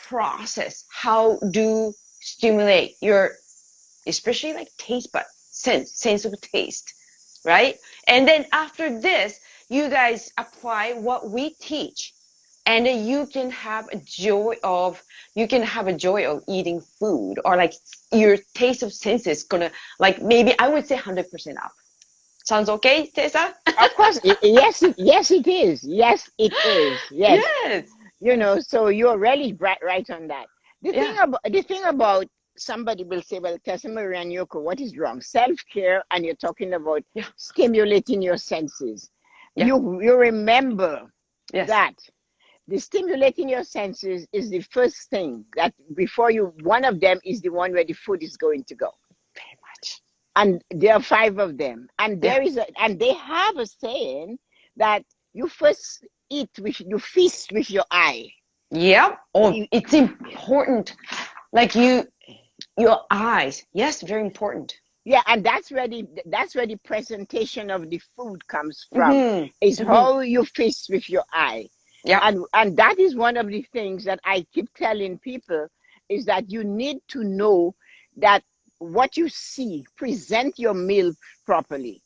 process how do stimulate your, especially like taste bud, sense of taste, right? And then after this, you guys apply what we teach, and then you can have a joy of eating food, or like your taste of senses gonna, like, maybe I would say 100% up. Sounds okay, Tessa? Of course, yes, it is. Yes, it is. Yes. Yes. So you're really right on that. Yeah. The thing about somebody will say, well, Tessa-Marie and Yoko, what is wrong? Self-care, and you're talking about Yeah. stimulating your senses. Yeah. You remember Yes. that the stimulating your senses is the first thing that one of them is the one where the food is going to go. Very much. And there are 5 of them. And and they have a saying that you feast with your eye. Yeah. Oh, it's important. Like your eyes. Yes, very important. Yeah, and that's where the presentation of the food comes from. Mm-hmm. Is Mm-hmm. how you feast with your eye. Yeah. And that is one of the things that I keep telling people, is that you need to know that what you see, present your meal properly.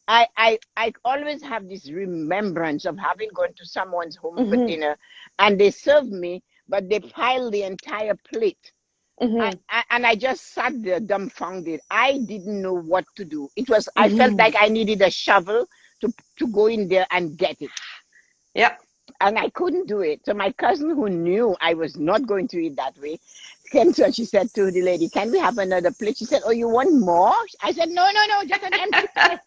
I always have this remembrance of having gone to someone's home for Mm-hmm. dinner, and they served me, but they piled the entire plate. Mm-hmm. And I just sat there dumbfounded. I didn't know what to do. I felt Mm-hmm. like I needed a shovel to go in there and get it. Yeah. And I couldn't do it. So my cousin, who knew I was not going to eat that way, came to her. She said to the lady, "Can we have another plate?" She said, "Oh, you want more?" I said, "No, just an empty plate.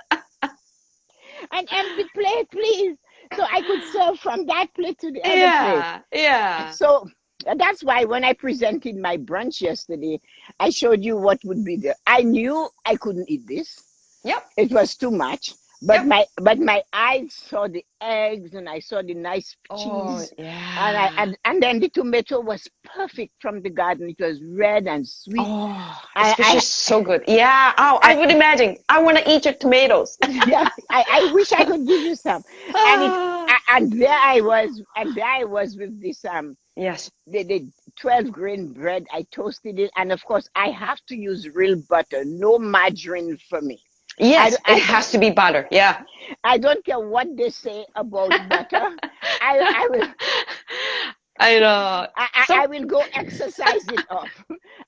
An empty plate, please." So I could serve from that plate to the other plate. Yeah. So that's why when I presented my brunch yesterday, I showed you what would be there. I knew I couldn't eat this. Yep. It was too much. But Yep. my eyes saw the eggs, and I saw the nice cheese. Yeah. And then the tomato was perfect from the garden. It was red and sweet. Oh, especially so good. Yeah. Oh, I would imagine. I want to eat your tomatoes. Yeah, I wish I could give you some. And there I was with this Yes. the 12 grain bread. I toasted it, and of course I have to use real butter, no margarine for me. Yes, it has to be butter. Yeah. I don't care what they say about butter. I will. I know. I will go exercise it up.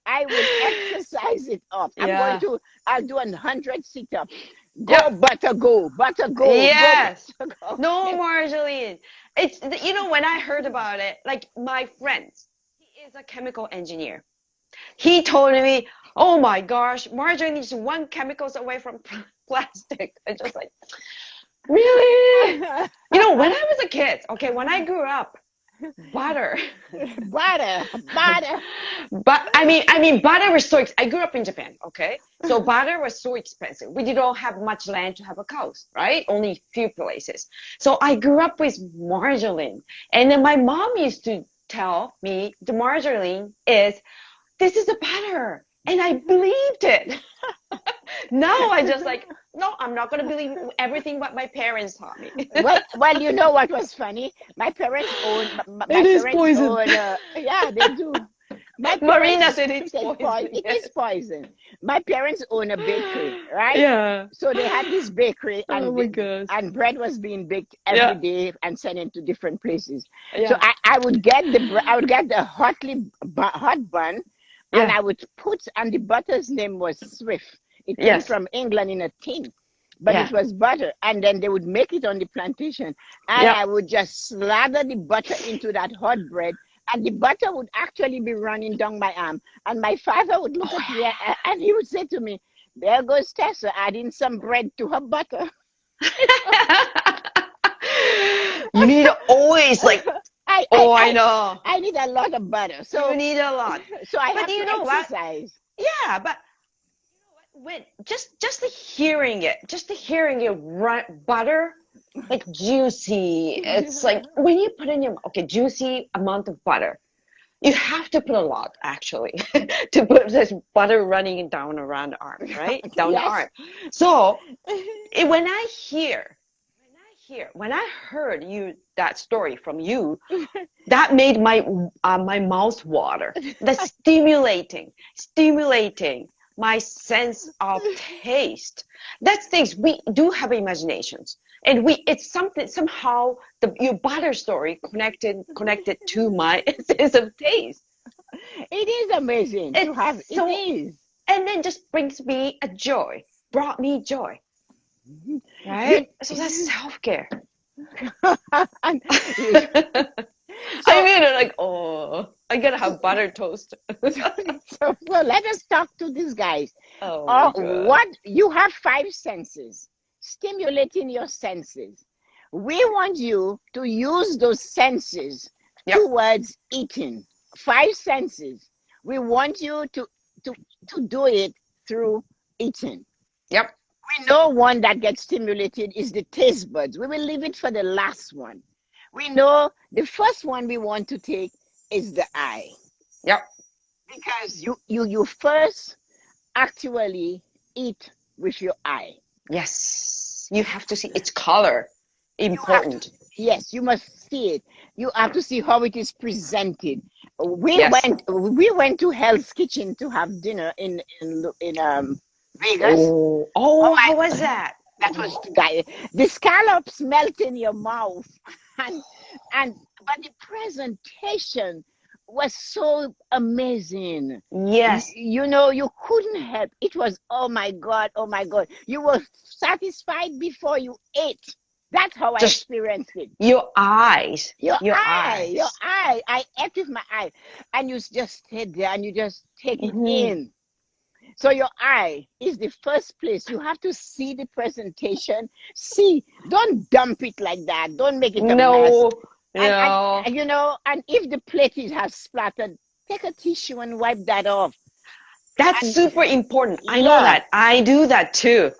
I will exercise it up. Yeah. I'll do 100 sit-ups. Go, Yep. butter, go, butter, go. Yes. Go, butter, go. No margarine. It's, when I heard about it, like my friend, he is a chemical engineer. He told me, "Oh my gosh, margarine is 1 chemicals away from plastic." I just like, really? When I was a kid, okay, when I grew up, butter. butter. But I mean, butter was I grew up in Japan, okay? So butter was so expensive. We didn't have much land to have a cows, right? Only a few places. So I grew up with margarine. And then my mom used to tell me the margarine is, this is the butter. And I believed it. Now I just like, no, I'm not going to believe everything what my parents taught me. Well, you know what was funny? My parents own. It is poison. Yeah, they do. Marina said it's poison. It is poison. My parents own a bakery, right? Yeah. So they had this bakery, and Oh my gosh. and bread was being baked every day and sent into different places. Yeah. So I would get the hot bun, and I would and the butter's name was Swift. It came from England in a tin, but it was butter. And then they would make it on the plantation, and I would just slather the butter into that hot bread, and the butter would actually be running down my arm. And my father would look at me, and he would say to me, "There goes Tessa adding some bread to her butter." You need always like, I know. I need a lot of butter. So you need a lot. So I but have you to know exercise. What? Yeah, but you know what? When just the hearing it, butter, like juicy. It's like when you put in your juicy amount of butter. You have to put a lot actually to put this butter running down around the arm, right? Down the arm. So when I hear here, when I heard that story from you, that made my my mouth water. That's stimulating my sense of taste. That's things we do have imaginations, and it's something somehow your butter story connected to my sense of taste. It is amazing to have. So, It is. and then just brought me joy, You, right? So that's self-care. and, I so, mean, like, oh, I gotta have butter toast. so let us talk to these guys. Oh my God. What you have 5 senses, stimulating your senses. We want you to use those senses Yep. towards eating. 5 senses. We want you to do it through eating. Yep. We know one that gets stimulated is the taste buds. We will leave it for the last one. We know the first one we want to take is the eye. Yep. Because you first actually eat with your eye. Yes. You have to see its color. Important. Yes, you must see it. You have to see how it is presented. We Yes. went to Hell's Kitchen to have dinner in Vegas. How was that? That was the scallops melt in your mouth, but the presentation was so amazing. Yes. You know, you couldn't help. It was, oh my God, oh my God. You were satisfied before you ate. That's how I experienced it. Your eyes. Your eye. I ate with my eye. And you just stayed there and you just take it in. So your eye is the first place. You have to see the presentation. See, don't dump it like that. Don't make it a mess. No. And, you know, and if the plate has splattered, take a tissue and wipe that off. That's super important. I know that. I do that too.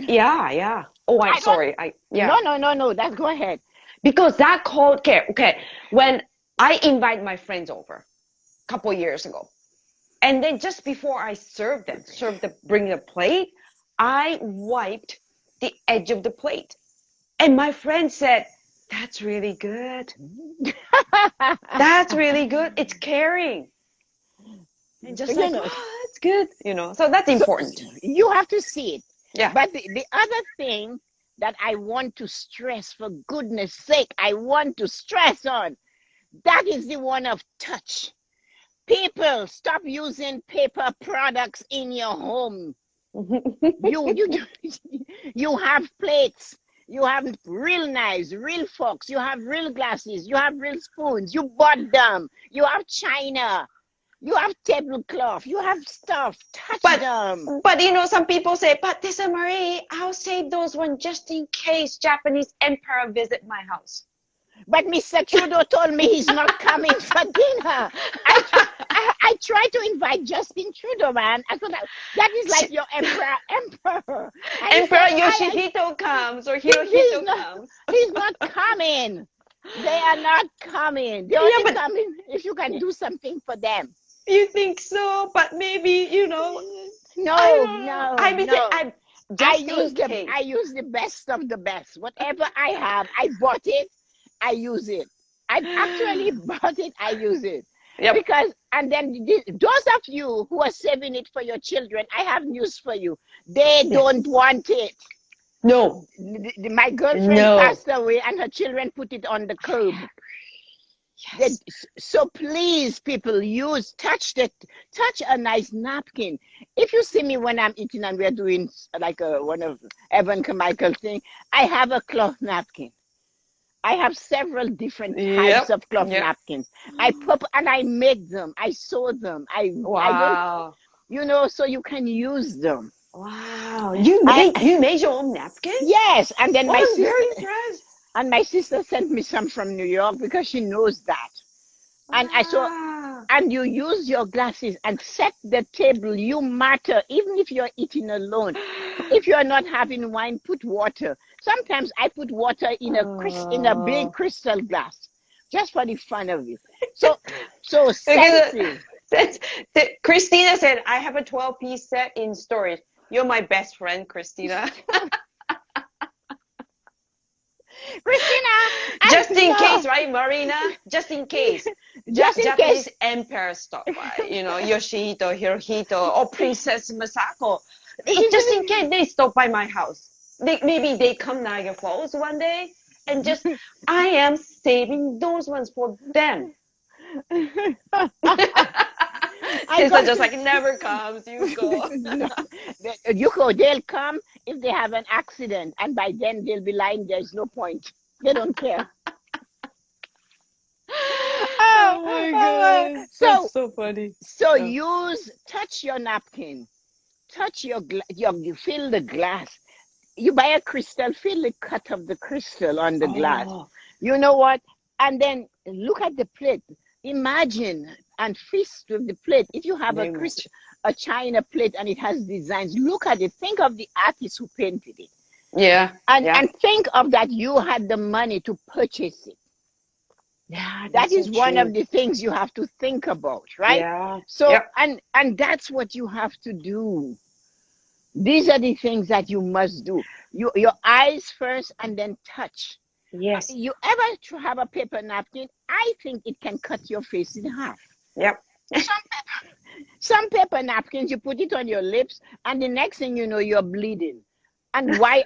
Yeah. Oh, I'm sorry. No. That's go ahead. Because that called okay. When I invite my friends over a couple years ago, and then just before I bring the plate, I wiped the edge of the plate, and my friend said, "That's really good. That's really good. It's caring." And just like, it's good, So that's important. You have to see it. Yeah. But the other thing that I want to stress, for goodness sake, I want to stress on, that is the one of touch. People, stop using paper products in your home. You have plates. You have real knives, real forks. You have real glasses. You have real spoons. You bought them. You have china. You have tablecloth. You have stuff. Touch them. But some people say, but Tessa-Marie, I'll save those one just in case Japanese emperor visit my house. But Mr. Trudeau told me he's not coming for dinner. I tried to invite Justin Trudeau, man. I thought that is like your emperor. Emperor Yoshihito comes or Hirohito comes. He's not coming. They are not coming. They're only coming if you can do something for them. You think so? But maybe, No. I use the best of the best. Whatever I have, I bought it, I use it. I actually bought it, I use it. Yep. Because, and then those of you who are saving it for your children, I have news for you. They don't want it. No. My girlfriend passed away and her children put it on the curb. Yes. So please, people, touch a nice napkin. If you see me when I'm eating and we're doing like one of Evan Carmichael thing, I have a cloth napkin. I have several different types of cloth napkins. I make them. I sew them. Wow. So you can use them. Wow. You made your own napkins? Yes. And then I'm very impressed. And my sister sent me some from New York because she knows that. And I saw, and you use your glasses and set the table. You matter, even if you're eating alone. If you're not having wine, put water. Sometimes I put water in a big crystal glass, just for the fun of it. So sexy. Christina said, I have a 12-piece set in storage. You're my best friend, Christina. Christina, Just in no. case, right, Marina? Just in case. Just in Japanese case. emperor stuff, right? Yoshihito, Hirohito, or Princess Masako. Just in case they stop by my house. Maybe they come Niagara Falls one day and just, I am saving those ones for them. I Tessa got just like, never comes, you go. no, you go. They'll come if they have an accident, and by then they'll be lying. There's no point. They don't care. Oh my goodness. So, That's so funny. so Yeah. touch your napkin, touch you fill the glass. You buy a crystal, feel the cut of the crystal on the glass. Oh, You know what? And then look at the plate. Imagine and feast with the plate. If you have very much. a china plate and it has designs, look at it. Think of the artist who painted it. Yeah. Yeah. And think of that you had the money to purchase it. Yeah, That that's so is one true. of the things you have to think about, right? Yeah. So Yep. and that's what you have to do. These are the things that you must do. Your eyes first and then touch. Yes. You ever have a paper napkin? I think it can cut your face in half. Yep. Some paper napkins, you put it on your lips, and the next thing you know, you're bleeding. And why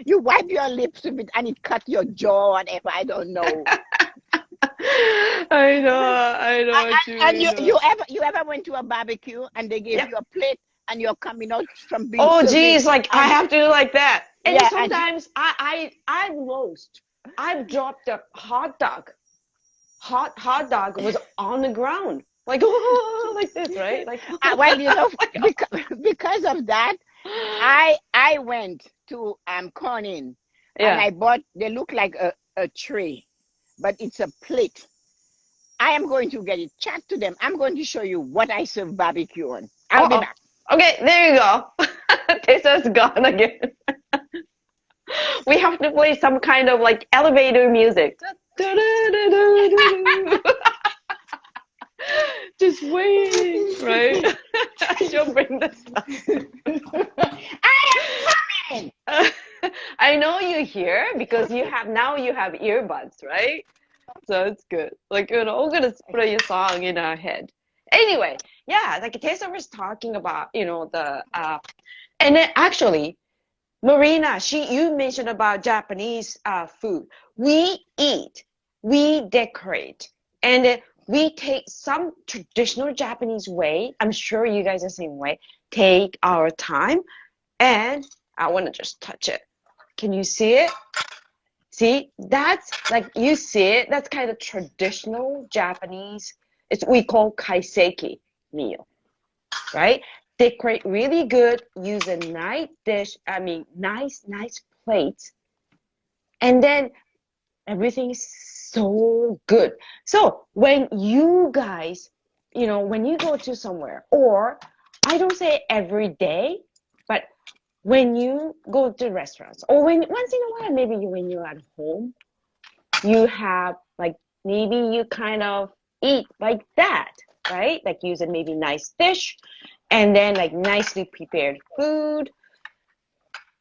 you wipe your lips with it and it cut your jaw, whatever, I don't know. I know what you And mean. you ever went to a barbecue and they gave Yep. you a plate and you're coming out from being Oh, serving, geez, like I have to do like that. And yeah, sometimes I've lost. I've dropped a hot dog. Hot dog was on the ground. Like, oh, like this, right? Like, well, like, because of that, I went to Corning and yeah. I bought. They look like a tray, but it's a plate. I am going to get it. Chat to them. I'm going to show you what I serve barbecue on. I'll be Uh-oh. back. Okay, there you go. Tessa's gone again. We have to play some kind of like elevator music. Just wait, right? She'll bring the stuff. I am coming. I know you're here because you have earbuds, right? So it's good. Like, we're gonna play a song in our head. Anyway, yeah, like Tessa was talking about, and then actually, Marina, you mentioned about Japanese food. We eat, we decorate, and we take some traditional Japanese way. I'm sure you guys are the same way. Take our time, and I want to just touch it. Can you see it? See, that's like you see it. That's kind of traditional Japanese. We call kaiseki meal, right? Decorate really good. Use a nice dish. I mean, nice plates, and then everything is so good. So when you guys, when you go to somewhere, or I don't say every day, but when you go to restaurants, or when once in a while, maybe when you're at home, you have like maybe you kind of eat like that, right? Like using maybe nice dish, and then like nicely prepared food.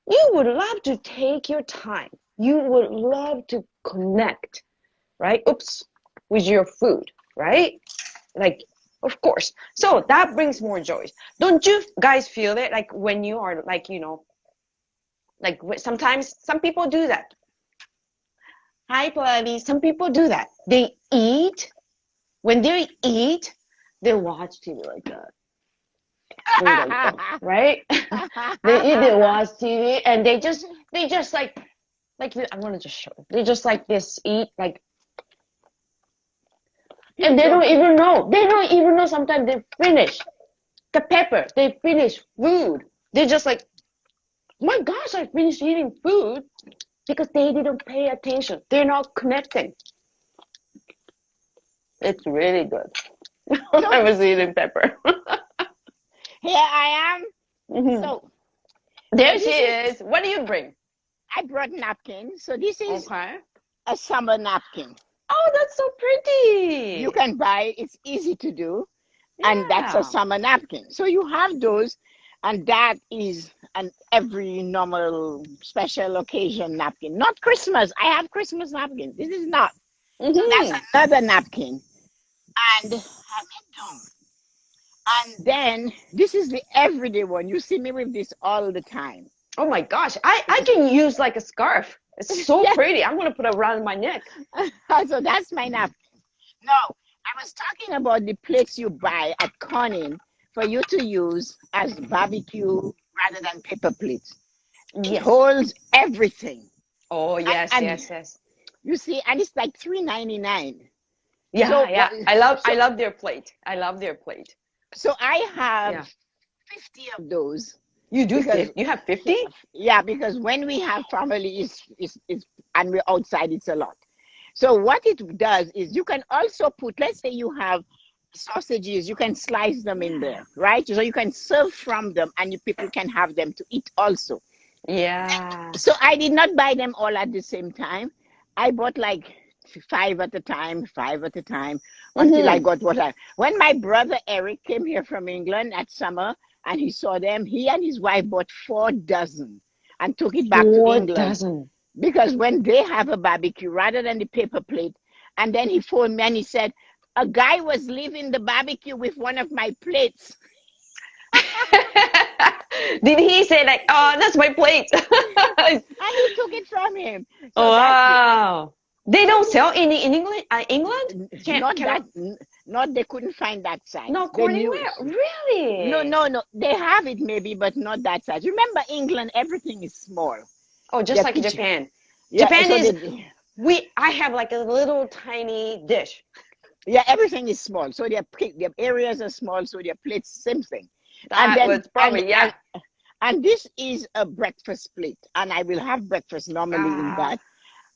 You would love to take your time. You would love to connect, right? With your food, right? Like, of course. So that brings more joy. Don't you guys feel it? Like when you are like, like sometimes some people do that. Hi, Pallavi. Some people do that. They eat. When they eat, they watch TV like that. Right? They watch TV and they just like I want to just show you. They just like this eat like, and they don't even know. They don't even know sometimes they finish the pepper. They finish food. They're just like, my gosh, I finished eating food because they didn't pay attention. They're not connecting. It's really good. I was eating pepper. Here I am. Mm-hmm. So there she is. What do you bring? I brought napkins. So this is a summer napkin. Oh, that's so pretty. You can buy it. It's easy to do. Yeah. And that's a summer napkin. So you have those, and that is an every normal special occasion napkin. Not Christmas. I have Christmas napkins. This is not. So that's another napkin. And have it done. And then this is the everyday one. You see me with this all the time. Oh my gosh, I can use like a scarf. It's so pretty. I'm gonna put it around my neck. So that's my napkin. No, I was talking about the plates you buy at Corning for you to use as barbecue rather than paper plates. It holds everything. Oh yes, yes. You see, and it's like $3.99. Yeah, so, yeah. I love their plate. I love their plate. So I have 50 of those. You do? You have 50? Yeah, because when we have family and we're outside, it's a lot. So what it does is you can also put, let's say you have sausages, you can slice them in there, right? So you can serve from them and people can have them to eat also. Yeah. So I did not buy them all at the same time. I bought like 5 at a time, until I got what I... When my brother Eric came here from England at summer and he saw them, he and his wife bought 4 dozen and took it back to England. 4 dozen. Because when they have a barbecue, rather than the paper plate, and then he phoned me and he said, a guy was leaving the barbecue with one of my plates. Did he say like, oh, that's my plate? And he took it from him. So wow. They don't sell in England? England? Not they couldn't find that size. No, Cornwall. Really? No. They have it maybe, but not that size. Remember, England, everything is small. Oh, just like Japan. Yeah, Japan so is. I have like a little tiny dish. Yeah, everything is small. So their areas are small. So their plates, same thing. And this is a breakfast plate, and I will have breakfast normally in that.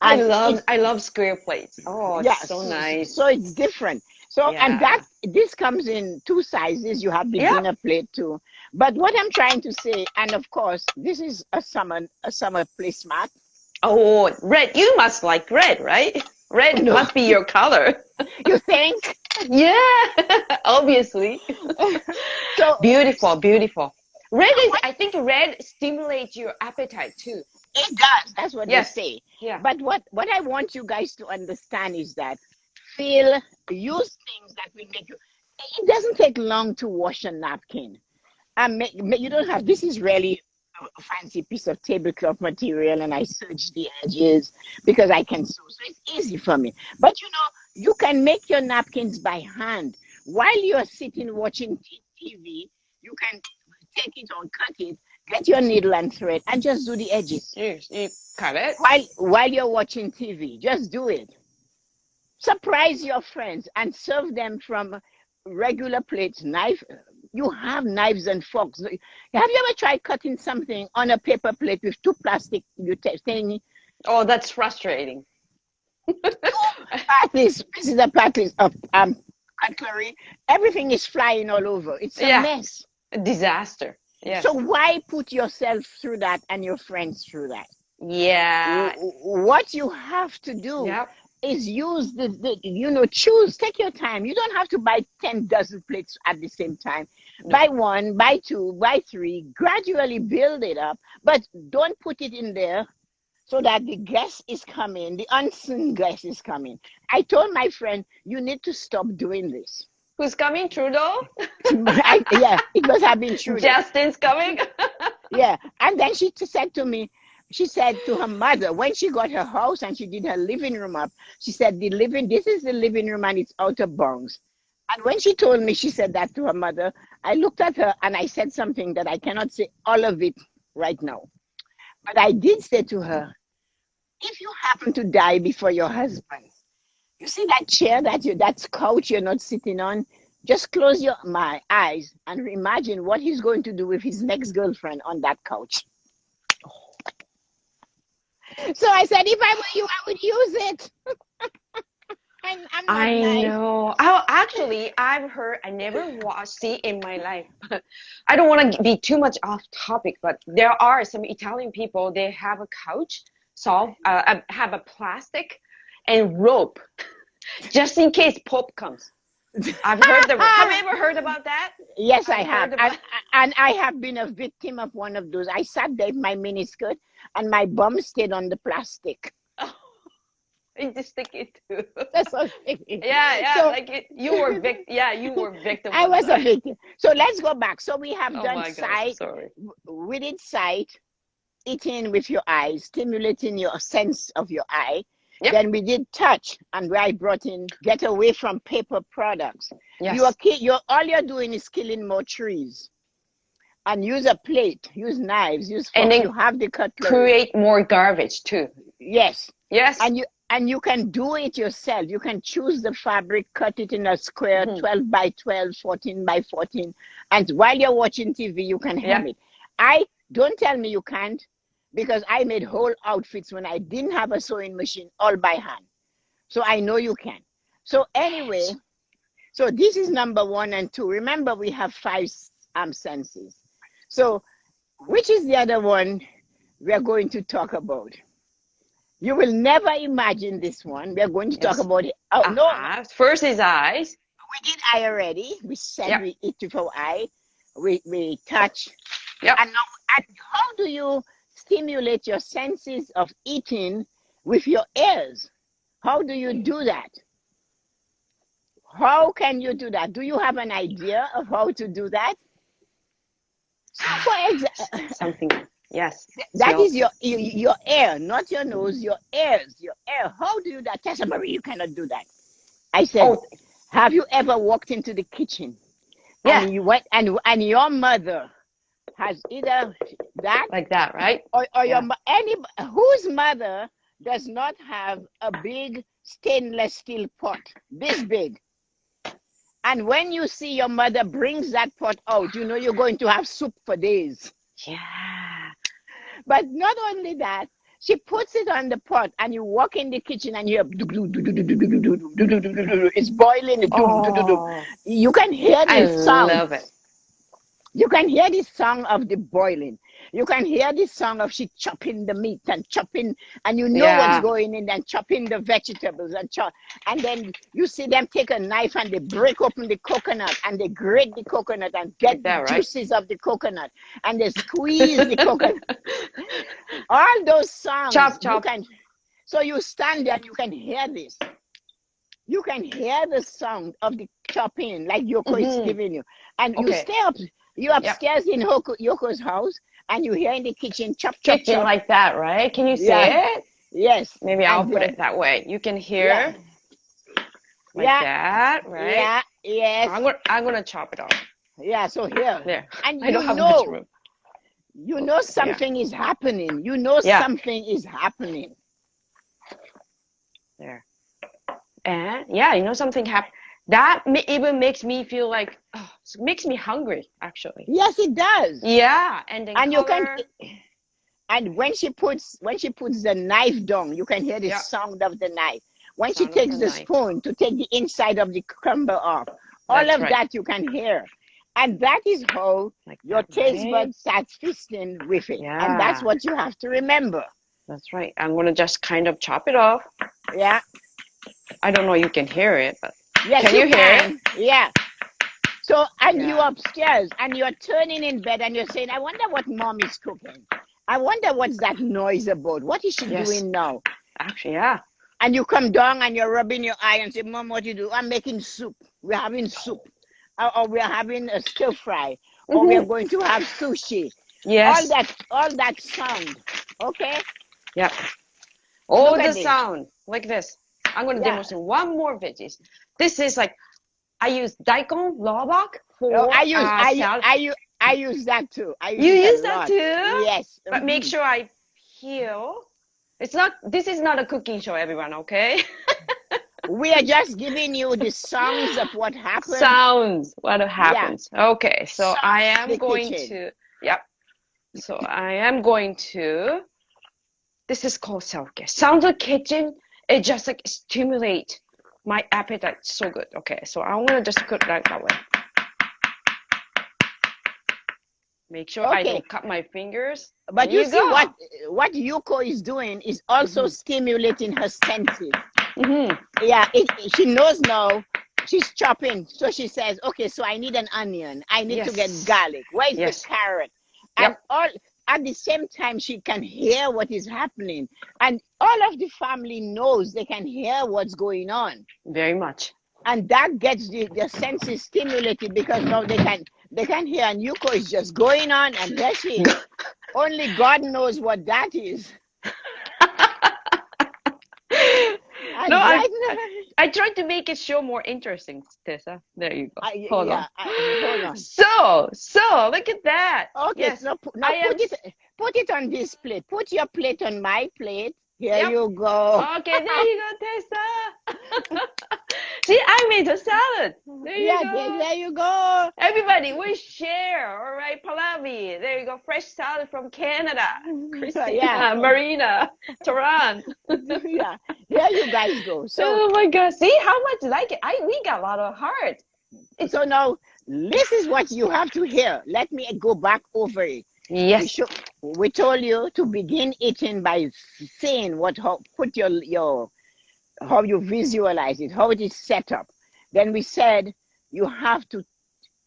And I love square plates. Oh, it's so nice. So it's different. So and this comes in 2 sizes. You have the dinner plate too. But what I'm trying to say, and of course, this is a summer placemat. Oh, red! You must like red, right? Red must be your color. You think? Yeah, obviously. So beautiful. Red is. I think red stimulates your appetite too. It does. That's what they say. Yeah. But what I want you guys to understand is that use things that will make you. It doesn't take long to wash a napkin. You don't have. This is really a fancy piece of tablecloth material, and I serge the edges because I can sew. So it's easy for me. But you can make your napkins by hand while you're sitting watching TV. You can take it or cut it. Get your needle and thread and just do the edges. You cut it? While you're watching TV. Just do it. Surprise your friends and serve them from regular plates, knife. You have knives and forks. Have you ever tried cutting something on a paper plate with 2 plastic utensils? Oh, that's frustrating. This is a practice of cutlery. Everything is flying all over. It's a mess. A disaster. Yeah. So why put yourself through that and your friends through that? Yeah. What you have to do is use choose, take your time. You don't have to buy 10 dozen plates at the same time. Buy 1, buy 2, buy 3, gradually build it up, but don't put it in there so that the guest is coming, the unseen guest is coming. I told my friend, you need to stop doing this. Who's coming? Trudeau? It must have been Trudeau. Justin's coming? Yeah. And then she said to her mother, when she got her house and she did her living room up, she said, this is the living room and it's out of bounds. And when she told me she said that to her mother, I looked at her and I said something that I cannot say all of it right now. But I did say to her, if you happen to die before your husband, you see that chair, that couch you're not sitting on, just close your eyes and imagine what he's going to do with his next girlfriend on that couch. So I said, if I were you, I would use it. I know. I've heard, I never watched it in my life. I don't want to be too much off topic, but there are some Italian people, they have a couch, have a plastic and rope, just in case Pope comes. I've heard the word. Have you ever heard about that? Yes, I have. And I have been a victim of one of those. I sat there in my miniskirt and my bum stayed on the plastic. You just stick it too. That's so yeah. So, you were victim. Yeah, you were victim. I was a victim. So let's go back. So we have done my sight. God, sorry. We did sight, eating with your eyes, stimulating your sense of your eye. Yep. Then we did touch, and I brought in get away from paper products. Yes. All you're doing is killing more trees. And use a plate, use knives, use forks. And then you have the cutlery. Create more garbage too. Yes. Yes. And you can do it yourself. You can choose the fabric, cut it in a square, 12 by 12, 14 by 14. And while you're watching TV, you can have it. Don't tell me you can't. Because I made whole outfits when I didn't have a sewing machine, all by hand. So I know you can. So anyway, so this is number 1 and 2. Remember, we have 5 senses. So which is the other one we are going to talk about? You will never imagine this one. We are going to talk about it. Oh, no. First is eyes. We did eye already. We said we eat with our eye. We touch. Yep. And how do you stimulate your senses of eating with your ears? How do you do that? How can you do that? Do you have an idea of how to do that? So for example, something. Yes. That is your ear, not your nose, your ears, your ear. How do you do that? Tessa-Marie, you cannot do that. I said, have you ever walked into the kitchen? Yeah. And you went and your mother has either that like that, right? Or whose mother does not have a big stainless steel pot, this big. And when you see your mother brings that pot out, you know you're going to have soup for days. Yeah. But not only that, she puts it on the pot and you walk in the kitchen and you hear it's boiling. You can hear the sound. I love it. You can hear the song of the boiling. You can hear the song of she chopping the meat and chopping, and you know what's going in and chopping the vegetables and then you see them take a knife and they break open the coconut and they grate the coconut and get the juices of the coconut and they squeeze the coconut. All those songs. Chop. So you stand there and you can hear this. You can hear the sound of the chopping like Yoko is giving you. And you stay up. You're upstairs in Yoko's house, and you hear in the kitchen, chop. Like that, right? Can you see it? Yes. Maybe I'll put it that way. You can hear like that, right? Yeah, yes. I'm gonna chop it off. Yeah, so here. There. And I don't have much room. You know something is happening. You know something is happening. There. And you know something happened. That even makes me feel like, it makes me hungry, actually. Yes, it does. Yeah, and you can, and when she puts the knife down, you can hear the sound of the knife. When she takes the spoon to take the inside of the cucumber off, all of that you can hear. And that is how your taste buds starts feasting with it. Yeah. And that's what you have to remember. That's right. I'm going to just kind of chop it off. Yeah. I don't know you can hear it, but yes, can you hear it? Yeah. So, and you're upstairs and you're turning in bed and you're saying, I wonder what mom is cooking. I wonder what's that noise about. What is she doing now? Actually, yeah. And you come down and you're rubbing your eye and say, Mom, what you do? I'm making soup. We're having soup. Or we're having a stir fry. Or we're going to have sushi. Yes. All that sound. Okay? Yep. All the sound. Like this. I'm going to demonstrate one more veggies. This is like, I use daikon, lobak for I use that too. You use that too? Yes. But make sure I peel. This is not a cooking show, everyone, okay? We are just giving you the sounds of what happens. Sounds, what happens. Yeah. Okay, so sounds I am going to, So I am going to, this is called self-care. Sounds of kitchen, it just like stimulate my appetite so good. Okay, so I'm going to just cook that way. Make sure I don't cut my fingers. But you see what Yuko is doing is also stimulating her senses. Yeah, she knows now she's chopping. So she says, okay, so I need an onion. I need to get Yes. garlic. Where is the Yes. carrot? And Yep. all at the same time, she can hear what is happening. And all of the family knows they can hear what's going on. Very much. And that gets the senses stimulated because now they can hear, and Yuko is just going on, and there she is. Only God knows what that is. And No, right I tried to make it show more interesting, Tessa. There you go. Hold on. hold on. So look at that. Okay, Yes. now put it on this plate. Put your plate on my plate. Here you go. Okay, there you go, Tessa. See, I made a salad. There you go. There you go. Everybody, we share. All right, Pallavi. There you go. Fresh salad from Canada. Christina, Marina, Taran. Yeah, there you guys go. So, oh my God, see how much like it. We got a lot of heart. So now, this is what you have to hear. Let me go back over it. Yes. We told you to begin eating by saying how you visualize it, how it is set up. Then we said you have to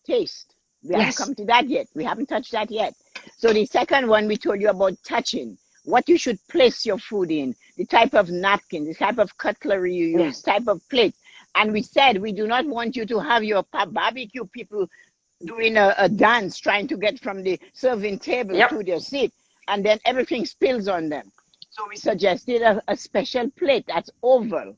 taste. We haven't come to that yet. We haven't touched that yet. So the second one, we told you about touching, what you should place your food in, the type of napkin, the type of cutlery you use, type of plate. And we said we do not want you to have your barbecue people doing a dance trying to get from the serving table to their seat, and then everything spills on them. So we suggested a special plate that's oval,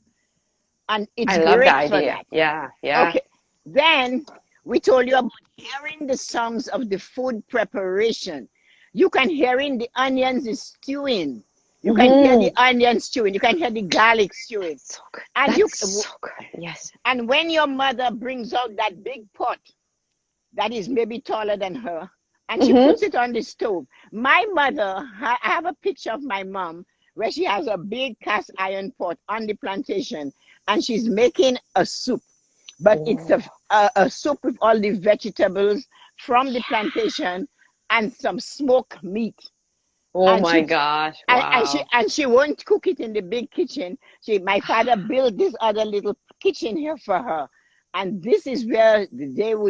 and it's great for that. Yeah. Okay. Then we told you about hearing the sounds of the food preparation. You can hear the onions stewing. You can hear the onions stewing. You can hear the garlic stewing. So good. And so good. Yes. And when your mother brings out that big pot that is maybe taller than her, and she puts it on the stove. My mother, I have a picture of my mom where she has a big cast iron pot on the plantation, and she's making a soup. But it's a soup with all the vegetables from the plantation and some smoked meat. Oh my gosh! Wow. And she won't cook it in the big kitchen. My father built this other little kitchen here for her. And this is where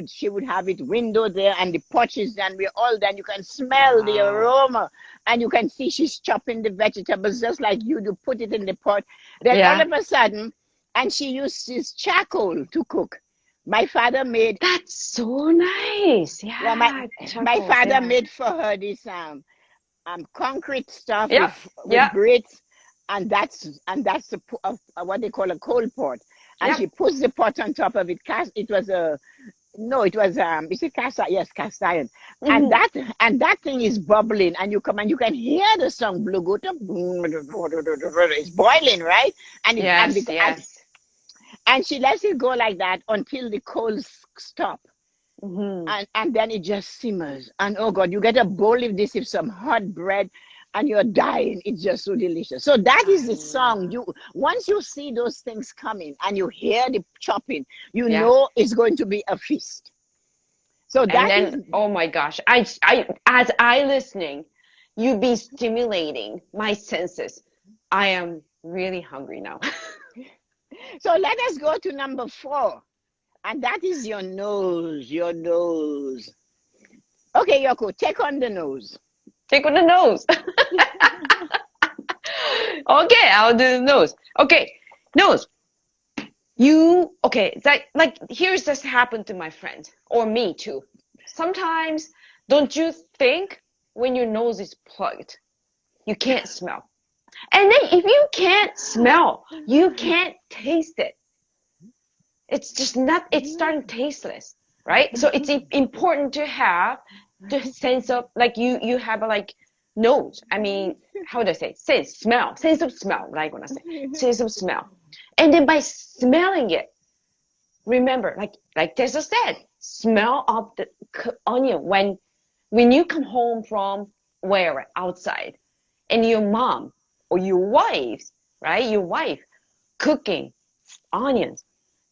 she would have it window there, and the porches, and we're all done. You can smell the aroma, and you can see she's chopping the vegetables just like you do, put it in the pot. Then all of a sudden, and she uses charcoal to cook. My father made. That's so nice. Yeah. My father made for her this concrete stuff with grits, and that's what they call a coal pot. And she puts the pot on top of it. It was cast iron? Yes, cast iron. And that thing is bubbling, and you can hear the song it's boiling, right? And and she lets it go like that until the coals stop. And then it just simmers. And oh God, you get a bowl of this with some hot bread, and you're dying. It's just so delicious. So that is the song. Once you see those things coming and you hear the chopping, you know it's going to be a feast. So oh my gosh, as I listening, you be stimulating my senses. I am really hungry now. So let us go to number 4, and that is your nose. Your nose. Okay, Yoko, take on the nose. Take on the nose. Okay, I'll do the nose. Okay, nose. Like here's this happened to my friend or me too. Sometimes, don't you think when your nose is plugged, you can't smell? And then if you can't smell, you can't taste it. It's just it's starting tasteless, right? So it's important to have the sense of like you have a like nose. I mean, how do I say? Sense of smell. Like when I say sense of smell, and then by smelling it, remember, like Tessa said, smell of the onion when you come home from outside, and your mom or your wife, right? Your wife cooking onions,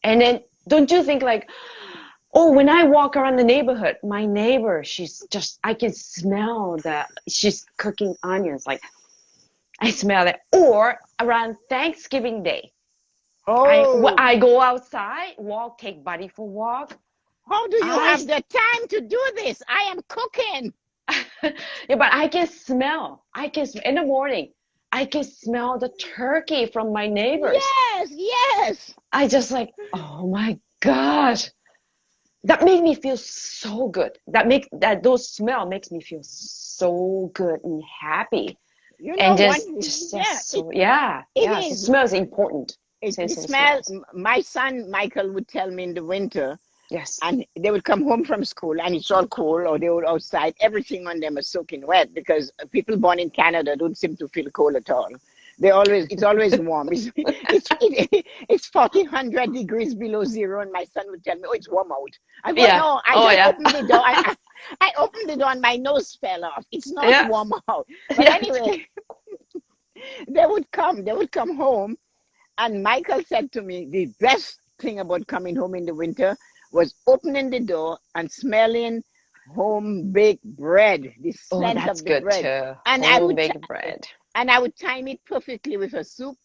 and then don't you think like, oh, when I walk around the neighborhood, my neighbor, I can smell that she's cooking onions. Like, I smell it. Or around Thanksgiving Day, Oh, I go outside, walk, take buddy for walk. how do you I have the time to do this? I am cooking. yeah, but I can smell. In the morning. I can smell the turkey from my neighbors. Yes, yes. I just like, oh my gosh. That made me feel so good. Those smell makes me feel so good and happy. You And know what? Yeah, just so yeah, it yeah. So is. smell is important. The Sense of smell. smells. My son Michael would tell me in the winter, Yes. and they would come home from school and it's all cold, or they were outside, everything on them was soaking wet, because people born in Canada don't seem to feel cold at all. It's always warm. It's 100 degrees below zero, and my son would tell me, oh, it's warm out. I go, Yeah. no, I Oh just yeah. opened the door. I opened the door and my nose fell off. It's not Yeah. warm out. But Yeah. anyway, they would come home, and Michael said to me, the best thing about coming home in the winter was opening the door and smelling home baked bread, the Oh, scent that's of the good bread. too. And I Home would baked bread. time it perfectly with a soup.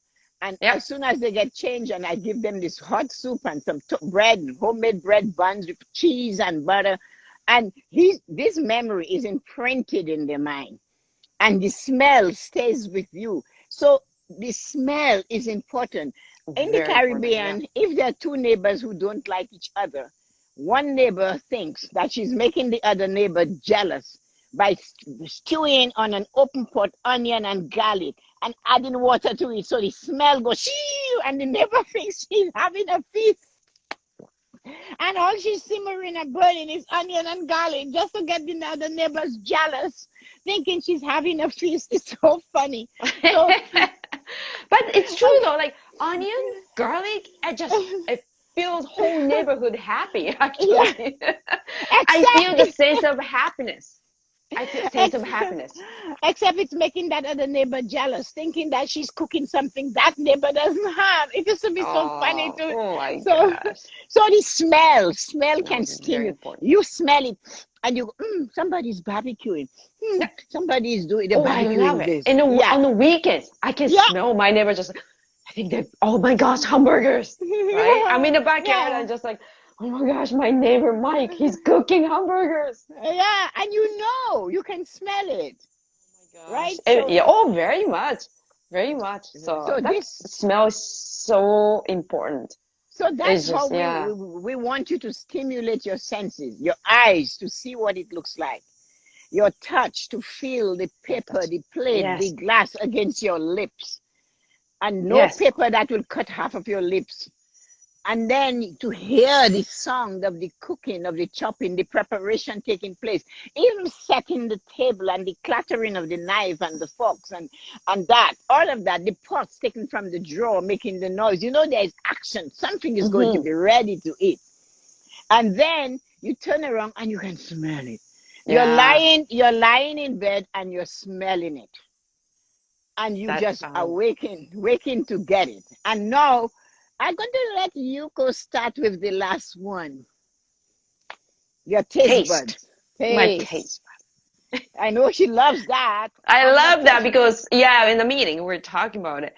And Yep. as soon as they get changed, and I give them this hot soup and some bread, homemade bread buns with cheese and butter. And this memory is imprinted in their mind, and the smell stays with you. So the smell is important. In the Very important. Yeah. Caribbean, if there are two neighbors who don't like each other, one neighbor thinks that she's making the other neighbor jealous by stewing on an open pot onion and garlic and adding water to it, so the smell goes shoo, and the neighbor thinks she's having a feast. And all she's simmering and burning is onion and garlic just to get the other neighbors jealous, thinking she's having a feast. It's so funny. So, But it's true though, like onion, garlic, it feels whole neighborhood happy yeah, actually. I feel the except, sense of happiness. I feel sense of ex- happiness. except it's making that other neighbor jealous, thinking that she's cooking something that neighbor doesn't have. It used to be so funny Oh, too. oh my So, gosh. so the smell Smell can is very stimulate. important. You smell it, and you go, somebody's barbecuing. Yeah. Somebody's doing they're Oh, I love barbecuing it. this. And Yeah, on the weekends, I can yeah, smell my neighbor just I think they're, oh my gosh, hamburgers, right? I'm in the backyard. yeah. I'm just like, oh my gosh, my neighbor Mike, he's cooking hamburgers. Yeah, and you can smell it, Gosh. right? So, Yeah, oh, very much. Very much. So so that this, smell is so important. so It's that's how just, yeah. we want you to stimulate your senses, your eyes to see what it looks like, your touch to feel the paper, the plate, the Yes. glass against your lips, and no Yes. paper that will cut half of your lips. And then to hear the sound of the cooking, of the chopping, the preparation taking place, even setting the table and the clattering of the knife and the forks and that, all of that, the pots taken from the drawer, making the noise. You know, there is action. Something is going to Hmm. be ready to eat. And then you turn around and you can smell it. Yeah. You're lying in bed and you're smelling it. And you That, just waking to get it. And now I'm going to let you go start with the last one. Your taste taste. buds. My Taste. taste. I know she loves that. I I'm not love that touching. because, yeah, in the meeting, we're talking about it.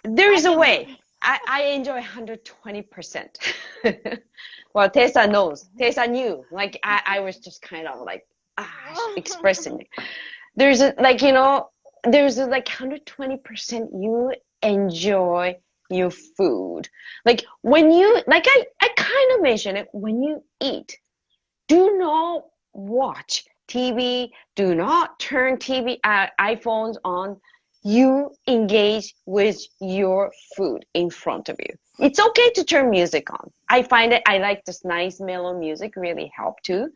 There is I'm a in. way. I enjoy 120%. Well, Tessa knows. Tessa knew. Like, I was just kind of like, expressing it. There's a, like, there's a, like 120% you enjoy your food. Like, when you, like, I kind of mentioned it, when you eat, do not watch TV, do not turn TV, iPhones on. You engage with your food in front of you. It's okay to turn music on. I find it, I like this nice mellow music, really help too.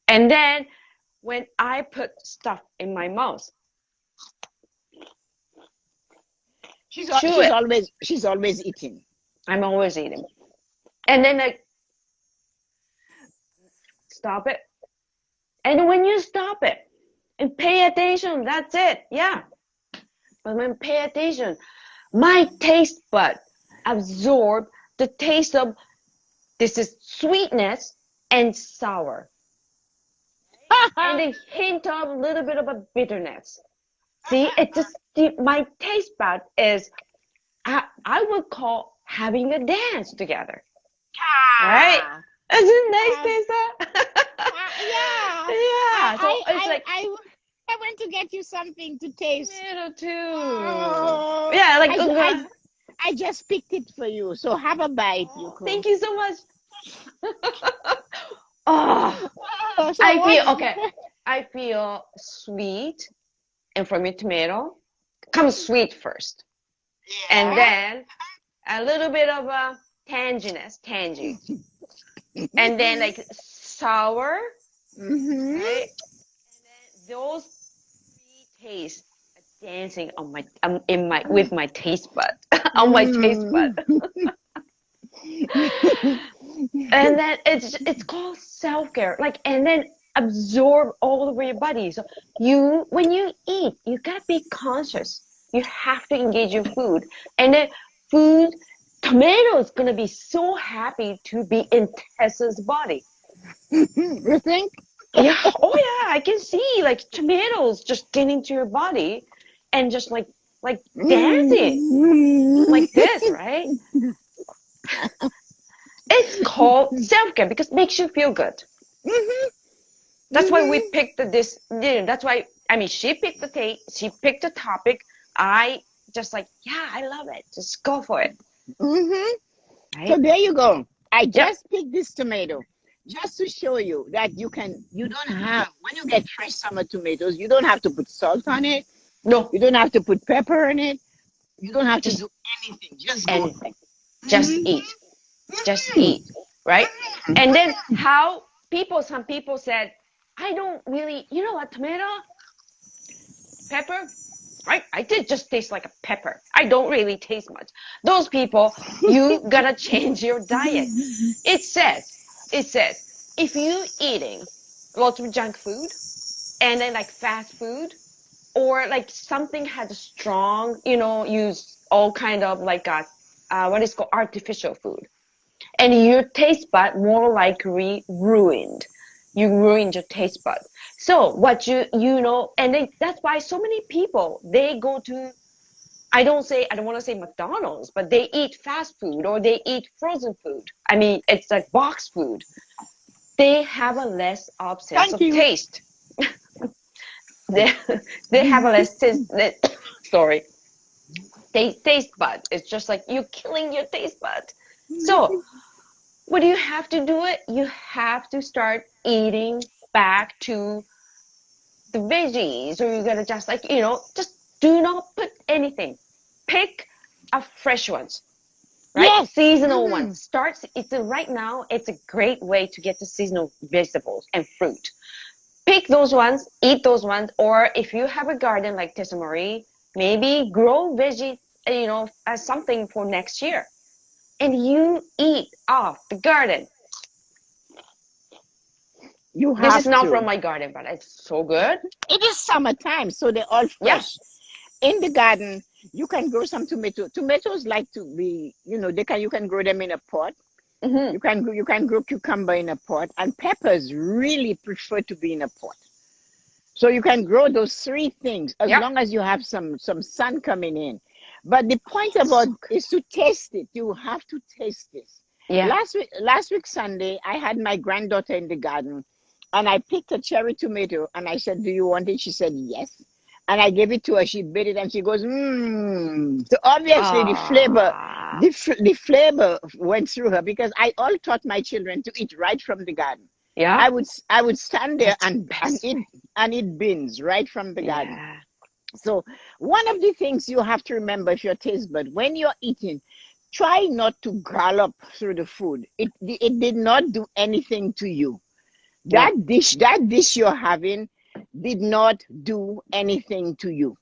And then when I put stuff in my mouth, chew it. She's always eating. I'm always eating. And then I stop it. And when you stop it and pay attention, that's it. Yeah. But when pay attention, my taste bud absorb the taste of this is sweetness and sour. And a hint of a little bit of a bitterness. See, it's just my taste bud is I would call having a dance together. Right? Ah, Isn't it nice, uh, Tessa? yeah. Yeah. So it's like I went to get you something to taste. tomato too. Oh, Yeah, like I just picked it for you. So have a bite, oh, Yuko. thank you so much. Oh, Oh, so I feel what's okay. I feel sweet, and from your tomato comes sweet first, and yeah? then a little bit of a tangy, and then like sour, Mm-hmm. right? And then those three tastes are dancing on my in my with my taste bud on my taste bud. Mm. And then it's called self-care, like, and then absorb all over your body. So you when you eat, you gotta be conscious. You have to engage your food, and then food. Tomato is gonna be so happy to be in Tessa's body. You think? Yeah, oh yeah, I can see like tomatoes just getting to your body and just like dancing Mm. like this, right? It's called self-care because it makes you feel good. Mhm, That's why we mhm, picked this. That's why I mean she picked the she picked the topic. I just like, yeah, I love it. Just go for it, mhm. So right? there you go. I Yep. just picked this tomato just to show you that you don't have, when you get fresh summer tomatoes, you don't have to put salt on it. No, You don't have to put pepper in it. You don't have to just do anything. Just go for anything. it. Just Mhm, eat. Just mhm, eat, right? And then how some people said, I don't really, you know what, tomato, pepper, I did just taste like a pepper. I don't really taste much. Those people, you gotta change your diet. It says, it says, if you eating lots of junk food and then like fast food or like something had a strong, use all kind of like what is called artificial food, and your taste bud more likely ruined. You ruined your taste bud. So what and that's why so many people they go to, I don't want to say McDonald's, but they eat fast food or they eat frozen food. I mean, it's like box food. They have a less of sense Thank of you. taste. They they have a less taste. Sorry, taste bud. It's just like you're killing your taste bud. So what do you have to do it? You have to start eating back to the veggies, or you gotta just like, just do not put anything. Pick a fresh ones, right? Yes. Seasonal Hmm. ones. Right now, it's a great way to get the seasonal vegetables and fruit. Pick those ones, eat those ones, or if you have a garden like Tessa-Marie, maybe grow veggies, as something for next year. And you eat off the garden. You This is have not from to. my garden, but it's so good. It is summertime, so they're all Yeah. fresh. In the garden, you can grow some tomato. Tomatoes like to be, you can grow them in a pot. Mm-hmm. You can grow cucumber in a pot, and peppers really prefer to be in a pot. So you can grow those three things as Yep. long as you have some sun coming in. But the point about is to taste it. You have to taste this. Yeah. Last week Sunday, I had my granddaughter in the garden, and I picked a cherry tomato, and I said, "Do you want it?" She said, "Yes." And I gave it to her. She bit it, and she goes, "Mmm." So obviously Ah. the flavor went through her because I all taught my children to eat right from the garden. Yeah. I would stand there That's the best way. and eat beans right from the garden. Yeah. So one of the things you have to remember if you're a taste bud, when you're eating, try not to gallop through the food. It did not do anything to you. No. That dish you're having did not do anything to you.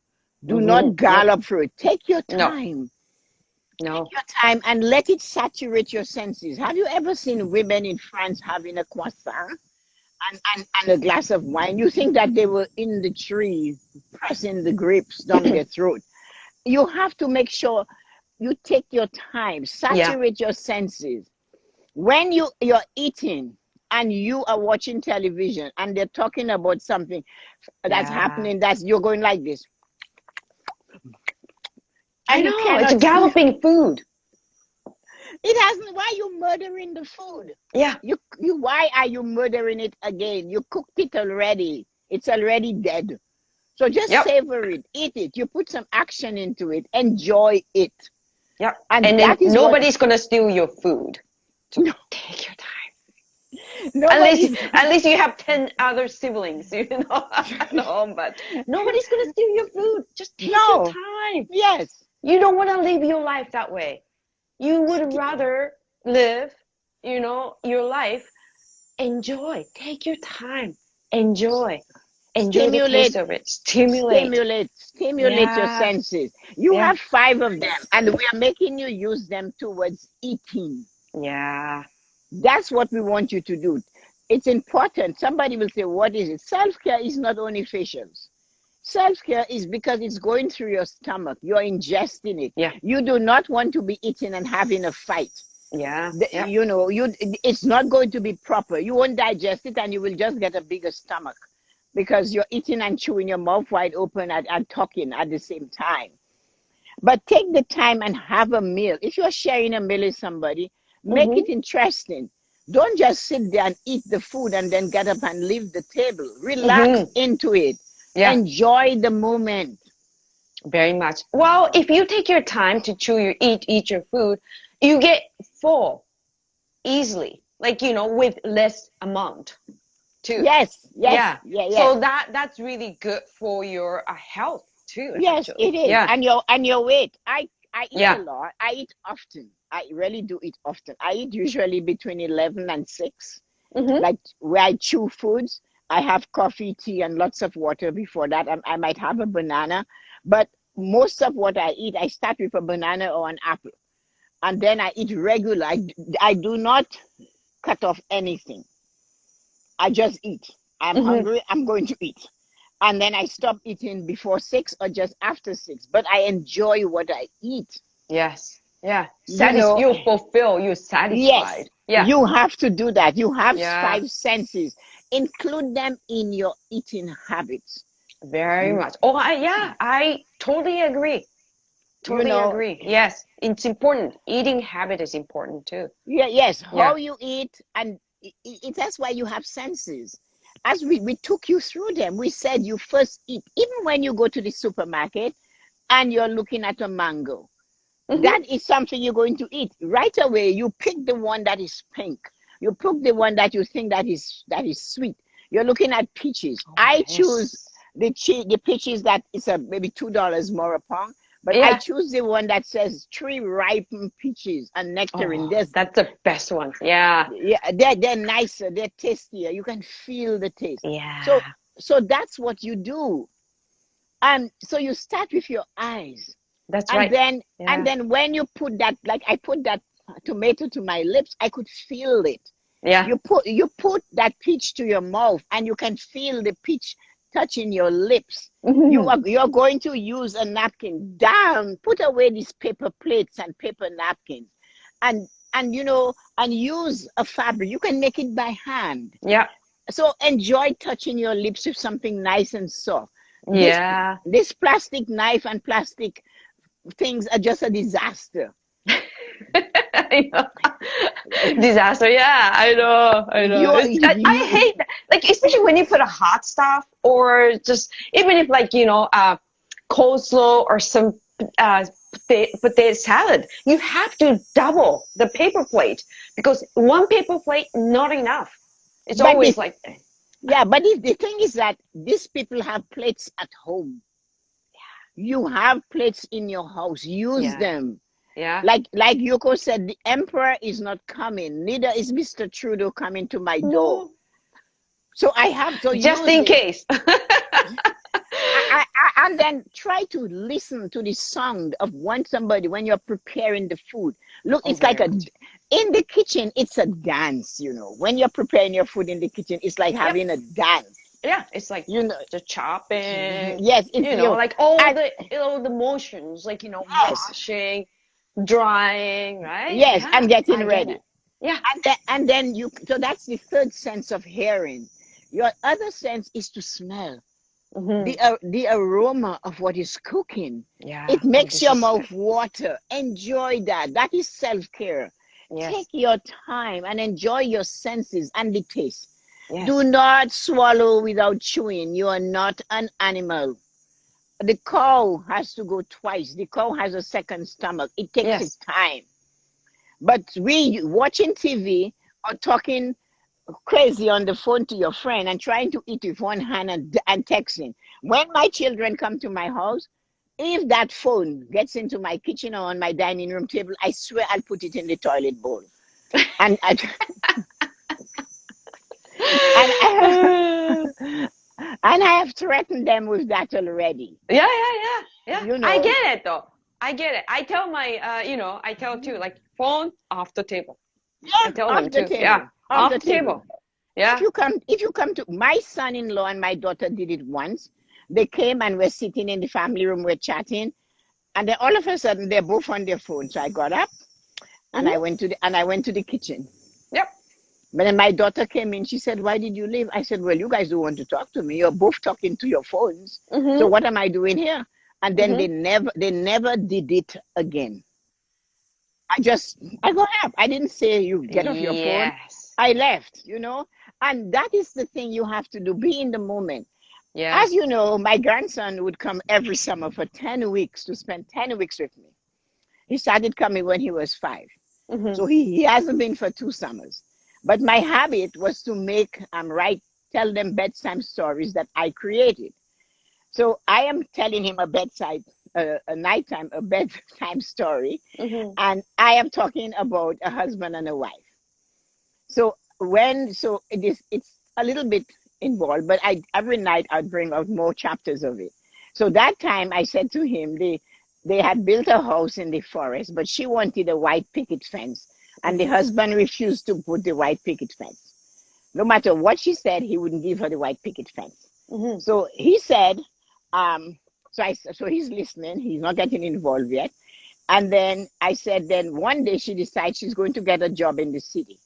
Do not Mm-hmm. Nope. gallop through it. Take your No. time. Take No. your time and let it saturate your senses. Have you ever seen women in France having a croissant and a glass of wine? You think that they were in the tree pressing the grapes down their throat. You have to make sure you take your time, Yeah. saturate your senses. When you're eating and you are watching television and they're talking about something that's Yeah. happening, that's you're going like this. I and you know, it's cannot galloping food. It hasn't. Why are you murdering the food? Yeah. You. Why are you murdering it again? You cooked it already. It's already dead. So just Yep. savor it, eat it. You put some action into it, enjoy it, Yep. and And then that is what. nobody's gonna steal your food. So No, take your time. nobody's. At least you have 10 other siblings, at home, but nobody's gonna steal your food. Just take your No. time. Yes. You don't want to live your life that way. You would rather live, your life. Enjoy. Take your time. Enjoy. Enjoy the taste Stimulate, of it. Stimulate. stimulate your Yeah. senses. You Yeah. have 5 of them, and we are making you use them towards eating. Yeah. That's what we want you to do. It's important. Somebody will say, what is it? Self-care is not only facials. Self-care is because it's going through your stomach. You're ingesting it. Yeah. You do not want to be eating and having a fight. Yeah. Yeah. It's not going to be proper. You won't digest it, and you will just get a bigger stomach because you're eating and chewing your mouth wide open and talking at the same time. But take the time and have a meal. If you're sharing a meal with somebody, make it interesting. Don't just sit there and eat the food and then get up and leave the table. Relax into it. Yeah. Enjoy the moment. Very much. Well, if you take your time to eat your food, you get full easily, with less amount too. Yes. Yeah. Yeah. So that's really good for your health too, Yes, actually. it is. Yeah. And your weight. I eat Yeah. a lot. I eat often. I really do eat often. I eat usually between 11 and 6. Like where I chew foods, I have coffee, tea, and lots of water before that. I might have a banana, but most of what I eat, I start with a banana or an apple. And then I eat regular. I do not cut off anything. I just eat. I'm hungry, I'm going to eat. And then I stop eating before 6 or just after 6. But I enjoy what I eat. Yes. Yeah. You fulfill, you're satisfied. Yes. Yeah. You have to do that. You have Yeah. 5 senses. Include them in your eating habits. Very much. Oh, I totally agree. Totally agree. Yes. It's important. Eating habit is important too. Yeah, yes. How you eat, and that's why you have senses. As we took you through them, we said you first eat, even when you go to the supermarket and you're looking at a mango. That is something you're going to eat. Right away, you pick the one that is pink. You pick the one that you think that is sweet. You're looking at peaches. I choose the peaches that is maybe $2 more a pound. But I choose the one that says 3 ripened peaches and nectarine. That's the best one. Yeah. Yeah, they're nicer, they're tastier. You can feel the taste. Yeah. So that's what you do. And so you start with your eyes. That's right. And then when you put that, like I put that tomato to my lips, I could feel it. Yeah. You put that peach to your mouth and you can feel the peach touching your lips. You're going to use a napkin. Put away these paper plates and paper napkins, and use a fabric. You can make it by hand. Yeah. So enjoy touching your lips with something nice and soft. Yeah. This plastic knife and plastic things are just a disaster. Disaster. Yeah, I know. I hate that. Like, especially when you put a hot stuff, or just even if coleslaw or some potato salad, you have to double the paper plate, because one paper plate not enough. It's always like. Yeah, but the thing is that these people have plates at home. Yeah. You have plates in your house. Use them. Yeah. Like Yoko said, the emperor is not coming. Neither is Mr. Trudeau coming to my door. So I have to just in case. And then try to listen to the sound of when you're preparing the food. Look, it's like in the kitchen, it's a dance, When you're preparing your food in the kitchen, it's like having a dance. Yeah, it's like the chopping. Yes, like all the motions, like washing, drying, right? Yes, and getting ready. Yeah, and then so that's the third sense of hearing. Your other sense is to smell. the aroma of what is cooking, Yeah. it makes This your is mouth water. Enjoy that. That is self-care. Take yes. your time and enjoy your senses and the taste. Do Yes. not swallow without chewing. You are not an animal. The cow has to go twice. The cow has a second stomach. It takes its Yes. time. But we watching TV or talking crazy on the phone to your friend and trying to eat with one hand and texting. When my children come to my house, if that phone gets into my kitchen or on my dining room table, I swear I'll put it in the toilet bowl. And I, and I, and I have threatened them with that already. Yeah, yeah, yeah, yeah. You I know, get it though. I get it. I tell my, I tell too, like phone off the table. I yeah, tell them off the too. Yeah, table, off off the the table. table. Yeah. If you come to my son-in-law and my daughter did it once. They came and were sitting in the family room, we're chatting, and then all of a sudden they're both on their phone. So I got up and Mhm. I went to the kitchen. Yep. But then my daughter came in. She said, "Why did you leave?" I said, "Well, you guys don't want to talk to me. You're both talking to your phones. So Mhm. what am I doing here?" And then Mhm. they never did it again. I got up. I didn't say you get off your phone. Yes. I left, you know. And that is the thing you have to do. Be in the moment. Yeah. As you know, my grandson would come every summer for 10 weeks to spend 10 weeks with me. He started coming when he was 5. Mhm. So he hasn't been for 2 summers. But my habit was to tell them bedtime stories that I created. So I am telling him a bedtime story, Mhm. and I am talking about a husband and a wife. So it's a little bit involved, but I every night I'd bring out more chapters of it. So that time I said to him, they had built a house in the forest, but she wanted a white picket fence, and the Mhm. husband refused to put the white picket fence. No matter what she said, he wouldn't give her the white picket fence. Mhm. So he said, um, so he's listening. He's not getting involved yet. And then I said, then one day she decides she's going to get a job in the city.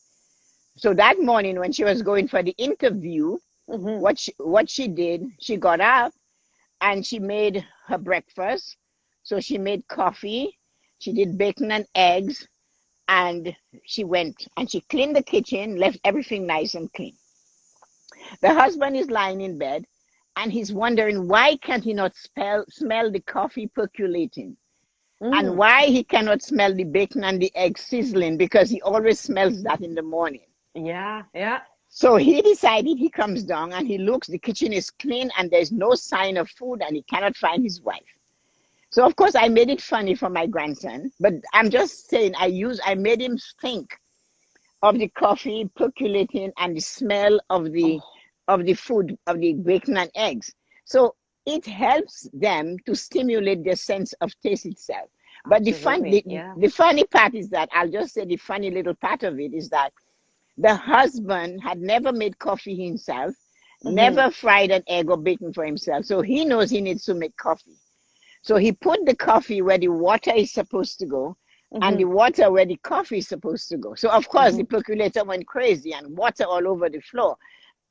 So that morning when she was going for the interview, Mhm. what she did, she got up and she made her breakfast. So she made coffee, she did bacon and eggs, and she went and she cleaned the kitchen, left everything nice and clean. The husband is lying in bed and he's wondering why can't he not smell the coffee percolating, and Mm. why he cannot smell the bacon and the eggs sizzling, because he always smells that in the morning. Yeah. Yeah. So he decided, he comes down and he looks, the kitchen is clean and there's no sign of food and he cannot find his wife. So of course I made it funny for my grandson, but I'm just saying I made him think of the coffee percolating and the smell Oh, of the food, of the bacon and eggs. So it helps them to stimulate their sense of taste itself. But absolutely. Yeah. the funny part is that, I'll just say the funny little part of it is that the husband had never made coffee himself, Mhm. never fried an egg or bacon for himself. So he knows he needs to make coffee. So he put the coffee where the water is supposed to go, and the Mhm. water where the coffee is supposed to go. So of course the Mhm. percolator went crazy and water all over the floor.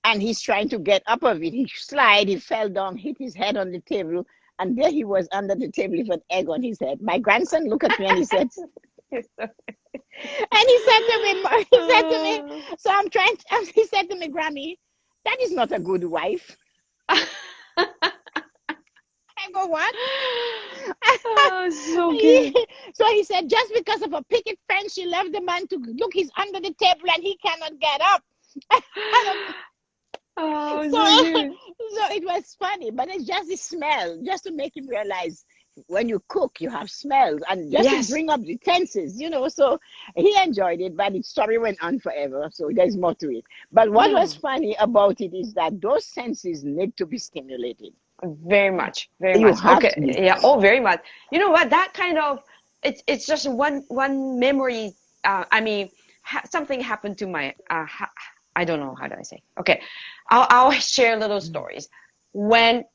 And he's trying to get up of it. He fell down, hit his head on the table, and there he was under the table with an egg on his head. My grandson looked at me and he said, and he said to me, he said to me, Oh. so he said to me, Grammy, that is not a good wife. I go, what? Oh, so good. So he said, just because of a picket fence, she left the man to look, he's under the table and he cannot get up. Oh, So, so good. so it was funny, but it's just the smell, just to make him realize when you cook, you have smells, and just to Yes. bring up the tenses, you know. So he enjoyed it, but the story went on forever. So there's more to it. But what was Mm. funny about it is that those senses need to be stimulated. Very much, very You much. have Okay, to be. yeah, oh, very much. You know what? That kind of it's just one memory. I mean, something happened to my. I don't know how do I say. Okay, I'll share little stories. When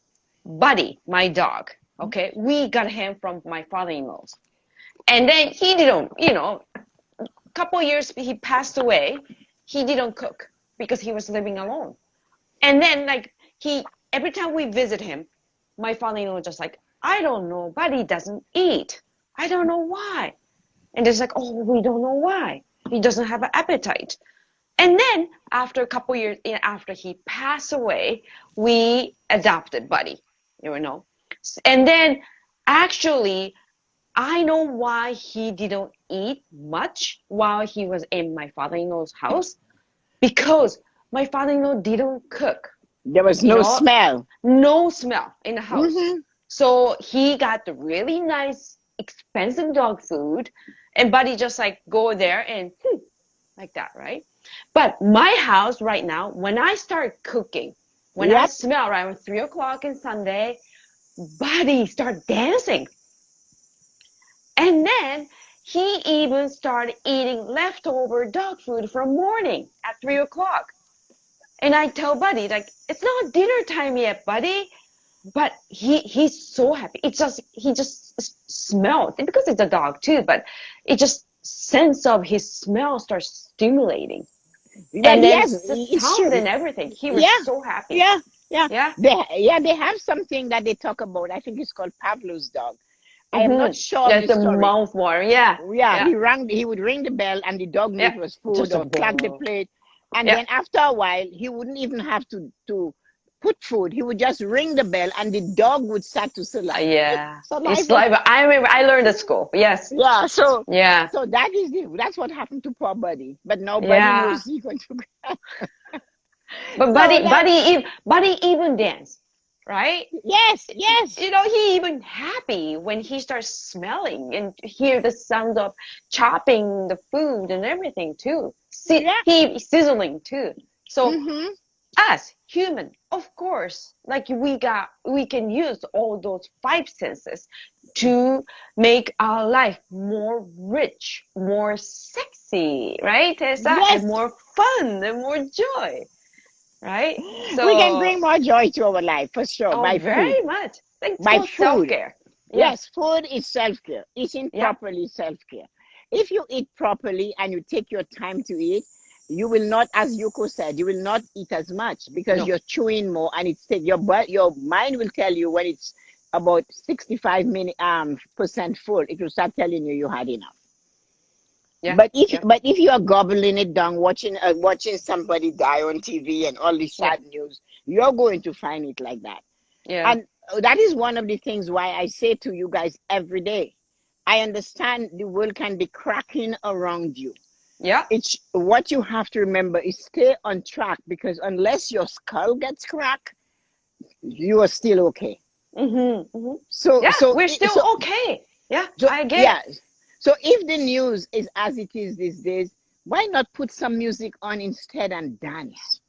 Buddy, my dog, okay, we got him from my father-in-law's, and then he didn't. A couple years he passed away. He didn't cook because he was living alone, and then like he every time we visit him, my father-in-law just like, I don't know, but he doesn't eat. I don't know why. And it's like, oh, we don't know why. He doesn't have an appetite. And then after a couple years after he passed away, we adopted Buddy, you know. And then actually, I know why he didn't eat much while he was in my father-in-law's house, because my father-in-law didn't cook. There was no smell. No smell in the house. Mm-hmm. So he got the really nice, expensive dog food, and Buddy just like go there and like that, right? But my house right now, when I start cooking, when I smell around 3 o'clock on Sunday, Buddy start dancing. And then he even started eating leftover dog food from morning at 3 o'clock. And I tell Buddy, like, it's not dinner time yet, Buddy. But he's so happy. He just smells, because it's a dog too, but it just sense of his smell starts stimulating. Yeah, and then the sound and everything. He was so happy. Yeah. They have something that they talk about. I think it's called Pavlov's dog. I am not sure. That's the mouth water. Yeah. He would ring the bell, and the dog knew it was food, or clap the plate. And then after a while, he wouldn't even have to put food. He would just ring the bell, and the dog would start to saliva. Yeah. Saliva. I remember I learned at school. Yes. Yeah. So that's what happened to poor Buddy. But now Buddy knows he's going to. But Buddy even danced, right? Yes. You know, he even happy when he starts smelling and hear the sound of chopping the food and everything too. He sizzling too. So us human, of course, like we can use all those 5 senses to make our life more rich, more sexy, right, Tessa? And more fun and more joy. Right? So we can bring more joy to our life, for sure. Oh, by very food. Much. By food. Self-care. Yes, food is self-care. Eating properly is self-care. If you eat properly and you take your time to eat, you will not, as Yuko said, you will not eat as much, because you're chewing more, and your mind will tell you when it's about 65% full. It will start telling you had enough. Yeah. But if you are gobbling it down, watching somebody die on TV and all this sad news, you're going to find it like that. Yeah. And that is one of the things why I say to you guys every day, I understand the world can be cracking around you. Yeah. It's what you have to remember is stay on track, because unless your skull gets cracked, you are still okay. So we're still okay. Yeah. So, I get it. So if the news is as it is these days, why not put some music on instead and dance?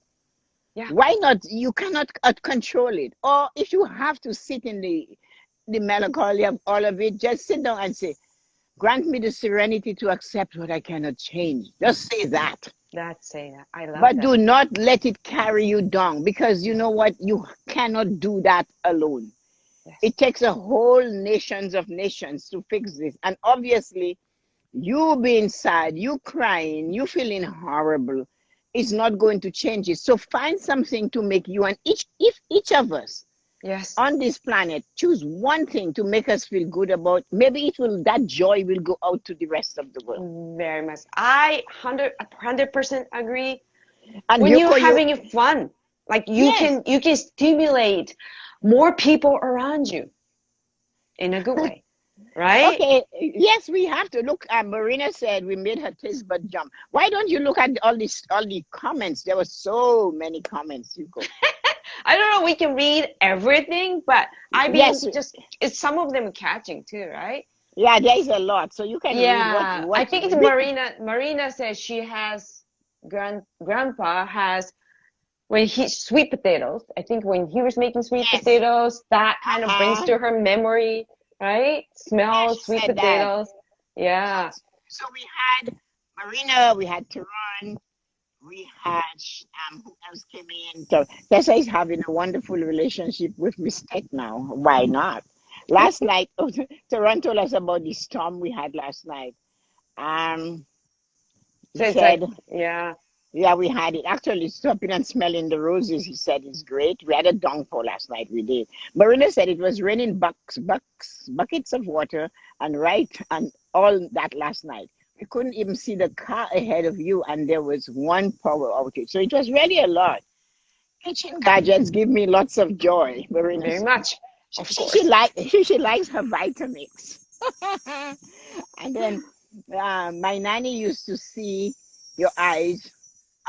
Yeah. Why not? You cannot control it. Or if you have to sit in the melancholy of all of it, just sit down and say, grant me the serenity to accept what I cannot change. Just say that. Say that. I love that. But do not let it carry you down, because you know what? You cannot do that alone. Yes. It takes a whole nations of nations to fix this. And obviously, you being sad, you crying, you feeling horrible, is not going to change it. So find something to make you, and each of us on this planet, choose one thing to make us feel good about. Maybe that joy will go out to the rest of the world. Very much. I 100% agree. And when you're having fun, like you can stimulate more people around you in a good way, right? Okay. Yes, we have to look. Marina said we made her taste bud jump. Why don't you look at all the comments? There were so many comments. You go. I don't know. We can read everything, but it's some of them catching too, right? Yeah, there is a lot, so you can read what I think it's Marina. Marina says she has grandpa has. When sweet potatoes, I think when he was making sweet potatoes, that kind of brings to her memory, right? Smell sweet potatoes. That. Yeah. So we had Marina, we had Tehran, we had who else came in? So Tessa is having a wonderful relationship with Miss Ted now. Why not? Last night, Tehran told us about the storm we had last night. So it's Yeah, we had it. Actually, stopping and smelling the roses, he said, is great. We had a downpour last night. We did. Marina said it was raining buckets of water and all that last night. You couldn't even see the car ahead of you, and there was one power outage. So it was really a lot. Kitchen gadgets give me lots of joy, Marina Very said. much, of She course. she likes her Vitamix. And then my nanny used to see your eyes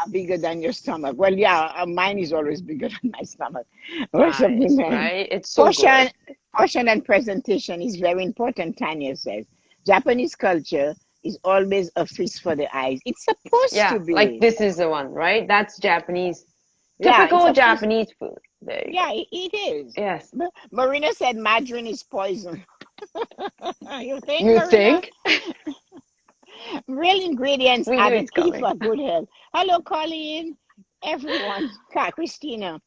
are bigger than your stomach. Well, yeah, mine is always bigger than my stomach. Most of the Nice, men. right? It's so good. Portion, portion and presentation is very important, Tanya says. Japanese culture is always a feast for the eyes. It's supposed to Yeah, like be. this is the one, right? That's Japanese, Yeah, it's typical supposed. Japanese food. There you Yeah, go. it is. Yes. Marina said margarine is poison. You think, You Marina? think? Real ingredients We are knew the it's key coming. for good health. Hello, Colleen. Everyone. Christina.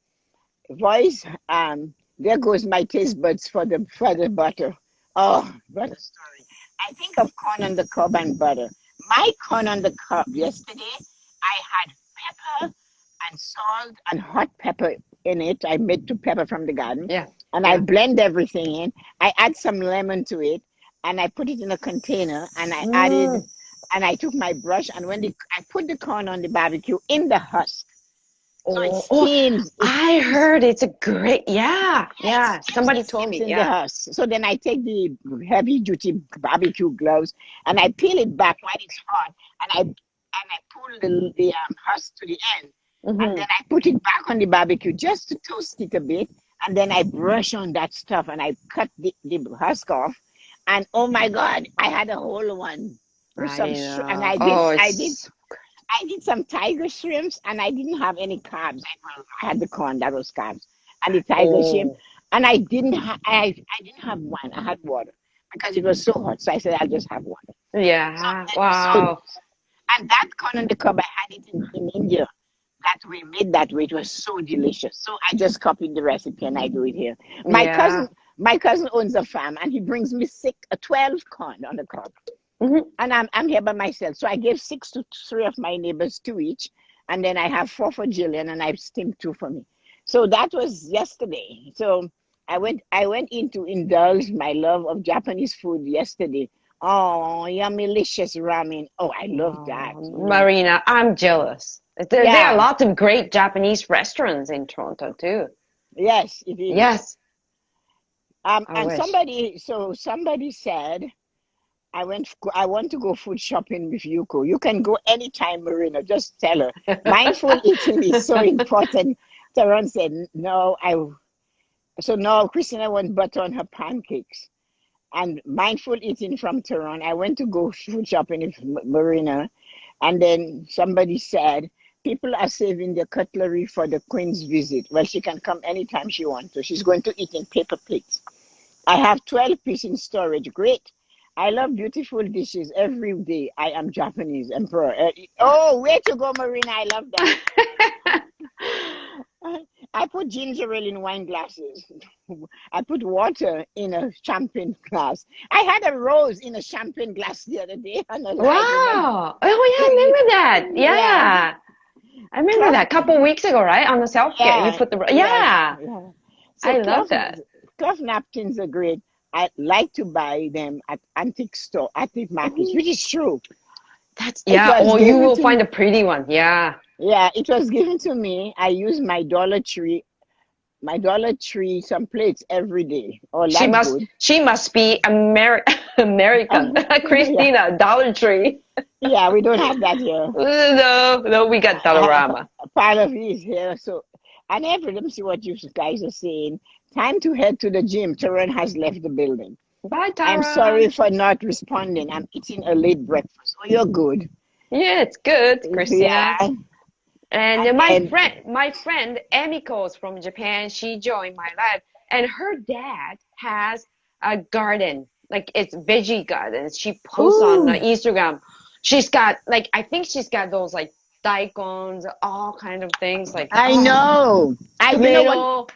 Voice. There goes my taste buds for the butter. Oh, what a story. I think of corn on the cob and butter. My corn on the cob yesterday, I had pepper and salt and hot pepper in it. I made two pepper from the garden, Yeah, and I yeah. blend everything in. I add some lemon to it, and I put it in a container, and Mm. and I took my brush, and I put the corn on the barbecue in the husk, so it Oh, steams. It I steams. heard it's a great, yeah, Yeah, yeah. Somebody it told steams me, in the yeah. husk. So then I take the heavy duty barbecue gloves and I peel it back while it's hot, and I pull the husk to the end, and Hmm. then I put it back on the barbecue just to toast it a bit, and then I brush on that stuff and I cut the husk off, and oh my God, I had a whole one with I and know. Oh, it's I did some tiger shrimps, and I didn't have any carbs. I had the corn that was carbs, and the tiger shrimp, oh, and I didn't have wine. I had water because it was so hot. So I said I'll just have water. yeah. So Wow. and that corn on the cob, I had it in India. That we made that way. It was so delicious. So I just copied the recipe and I do it here. My Yeah. cousin, my cousin owns a farm, and he brings me 12 corn on the cob, Hmm. and I'm here by myself. So I gave six to three of my neighbors, two each, and then I have four for Jillian, and I've steamed two for me. So that was yesterday. So I went in to indulge my love of Japanese food yesterday. Oh, yummylicious ramen. Oh, I love that. Oh, Marina, I'm jealous. There are Yeah, lots of great Japanese restaurants in Toronto too. yes, it is. Yes, I And wish. somebody said I want to go food shopping with Yuko. You can go anytime, Marina. Just tell her. Mindful eating is so important. Taron said, no, so no, Christina wants butter on her pancakes. And mindful eating from Tehran. I went to go food shopping with Marina, and then somebody said people are saving their cutlery for the Queen's visit. Well, she can come anytime she wants to. She's going to eat in paper plates. I have 12 pieces in storage. Great. I love beautiful dishes every day. I am Japanese emperor. Oh, way to go, Marina. I love that. I put ginger ale in wine glasses. I put water in a champagne glass. I had a rose in a champagne glass the other day on a live. Remember? Wow. Oh, yeah, I remember that. Yeah. Yeah. I remember Cloth. that couple weeks ago, right? On the self-care. You Yeah. put the, Yes. yeah, Yeah. So I love that. cloth napkins are great. I like to buy them at antique markets, Mhm. which is true. That's, It yeah. was Oh, you given will to find a pretty one. Yeah. Yeah, it was given to me. I use my Dollar Tree some plates every day. Oh, that's good. She must be American. Yeah, Christina, Dollar Tree. yeah, we don't have that here. No, no, we got Dollarama. Part of it is here. So, and let me see what you guys are saying. Time to head to the gym. Taran has left the building. Bye, I'm Tara. sorry for not responding. I'm eating a late breakfast. Oh, you're good. Yeah, it's good, Christina. Yeah, and And then my friend Emiko's from Japan. She joined my live, and her dad has a garden, like it's veggie gardens. She posts on ooh, Instagram. She's got like I think she's got those like daikons, all kind of things like I oh know. You know what tomato.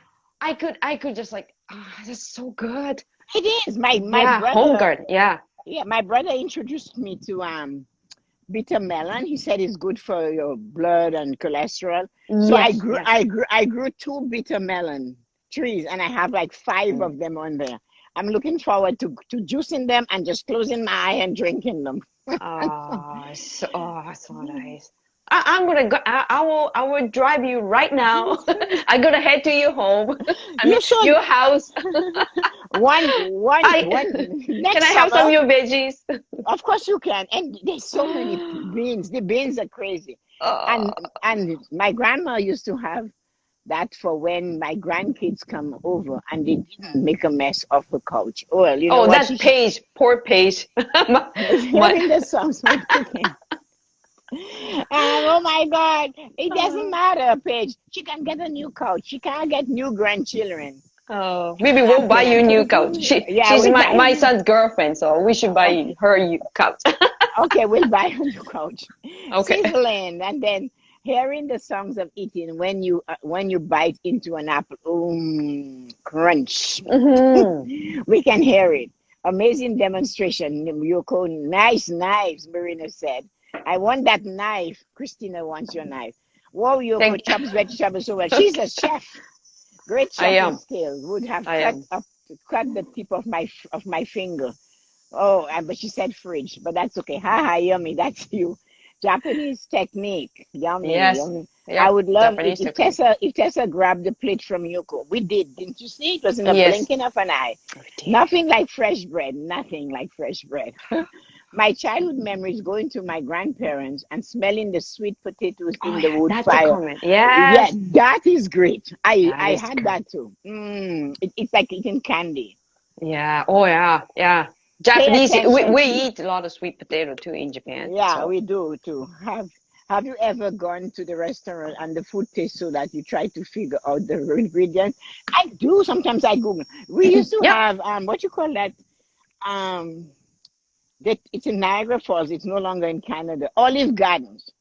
I could just like oh, that's so good. it is? My Yeah, home brother. garden. Yeah. Yeah, my brother introduced me to bitter melon. He said it's good for your blood and cholesterol. So Yes, yes. I grew 2 bitter melon trees, and I have like 5 of them on there. I'm looking forward to juicing them and just closing my eye and drinking them. So nice. I'm gonna go. I will drive you right now. I'm gonna head to your home. I mean, You should. your house. One Can next I have some summer. of your veggies? Of course you can. And there's so many beans. The beans are crazy. Oh, And my grandma used to have that for when my grandkids come over and they didn't make a mess of the couch. Well, you know oh, what? that Paige, poor Paige. Hearing the songs with cooking. Oh my God. It doesn't matter, Paige. She can get a new couch. She can't get new grandchildren. Oh, maybe we'll buy you a new couch. Yeah, She's we'll buy my you. son's girlfriend, so we should buy her a couch. Okay, we'll buy a new couch. Okay. Sizzling, and then hearing the songs of eating when you bite into an apple, crunch. Mm-hmm. We can hear it. Amazing demonstration. Yoko, nice knives, Marina said. I want that knife. Christina wants your knife. Whoa, Yoko chops vegetables so well. She's a chef. Great chopping skills. Would have cut the tip of my finger. Oh, but she said fridge, but that's okay. Ha ha, yummy. That's you. Japanese technique. Yummy, Yes. yummy. Yep. I would love it Japanese technique. If Tessa grabbed the plate from Yoko. We did, didn't you see? It was in a Yes. blinking of an eye. Nothing like fresh bread. Nothing like fresh bread. My childhood memories going to my grandparents and smelling the sweet potatoes in the wood that's fire. a comment. Yes. Yeah, that is great. I is had great. that too. It's like eating candy. Yeah. Oh yeah. Yeah. Japanese. We eat a lot of sweet potato too in Japan. Yeah, so. we do too. Have you ever gone to the restaurant and the food tastes so that you try to figure out the ingredients? I do. Sometimes I Google. We used to have what you call that that it's in Niagara Falls. It's no longer in Canada. Olive Gardens.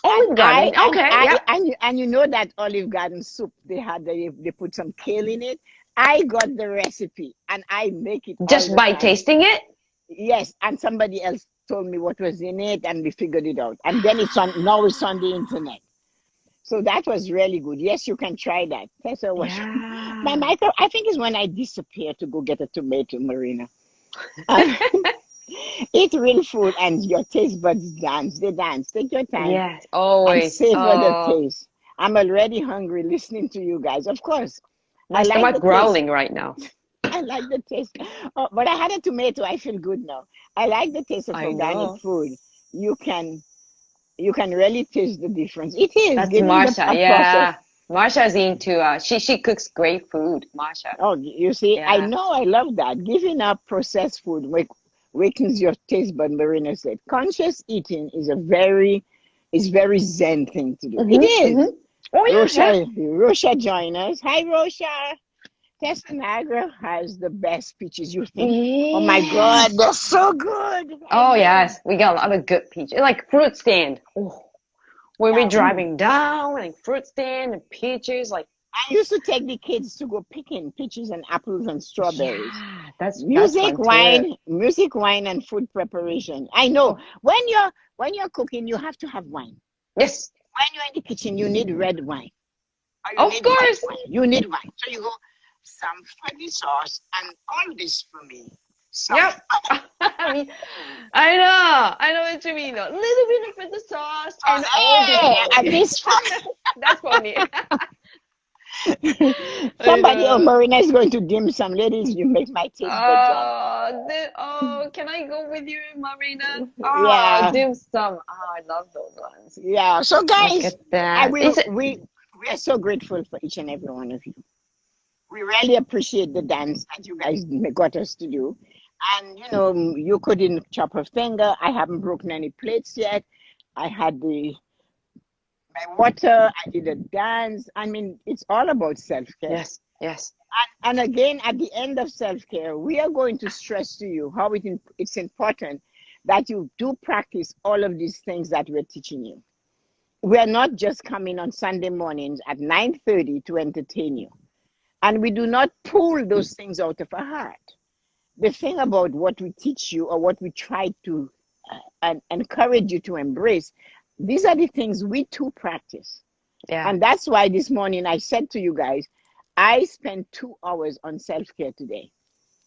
Olive Garden. Okay. And you know that Olive Garden soup they put some kale in it. I got the recipe and I make it just all the by time. tasting it. Yes, and somebody else told me what was in it, and we figured it out. And then now it's on the internet. So that was really good. Yes, you can try that. Tessa was my micro. I think is when I disappear to go get a tomato, Marina. Eat real food and your taste buds dance. They dance. Take your time. Yes, always. And savor the taste. I'm already hungry listening to you guys. Of course. My stomach growling right now. I like the taste. Oh, but I had a tomato. I feel good now. I like the taste of organic food. You can really taste the difference. It is. That's Marsha. Yeah. Marsha's into she cooks great food, Marsha. Oh, you see, I know, I love that. Giving up processed food wakens your taste bud, Marina said. Conscious eating is very zen thing to do. It is. Mm-hmm. Oh, yeah. Rosha join us. Hi, Rosha. Tessa-Marie has the best peaches. You think, oh my God, they're so good. Yes, we got a lot of good peaches. Like fruit stand. Oh. When we're driving down, like fruit stand and peaches, like I used to take the kids to go picking peaches and apples and strawberries. Yeah, that's music, fun wine, and food preparation. I know when you're cooking, you have to have wine. Yes. When you're in the kitchen, you need red wine. Of course, you need wine. So you go some funny sauce and all this for me. Yep. I know what you mean. A little bit of the sauce and all this. That's funny. Somebody, Marina is going to dim some. Ladies, you make my taste buds can I go with you, Marina? Yeah, dim sum. I love those ones. Yeah. So guys, we are so grateful for each and every one of you. We really appreciate the dance that you guys got us to do. And, you couldn't chop a finger. I haven't broken any plates yet. I had my water. I did a dance. I mean, it's all about self-care. Yes. And again, at the end of self-care, we are going to stress to you how it's important that you do practice all of these things that we're teaching you. We are not just coming on Sunday mornings at 9:30 to entertain you. And we do not pull those things out of our heart. The thing about what we teach you or what we try to and encourage you to embrace. These are the things we too practice. Yeah. And that's why this morning I said to you guys, I spent 2 hours on self-care today.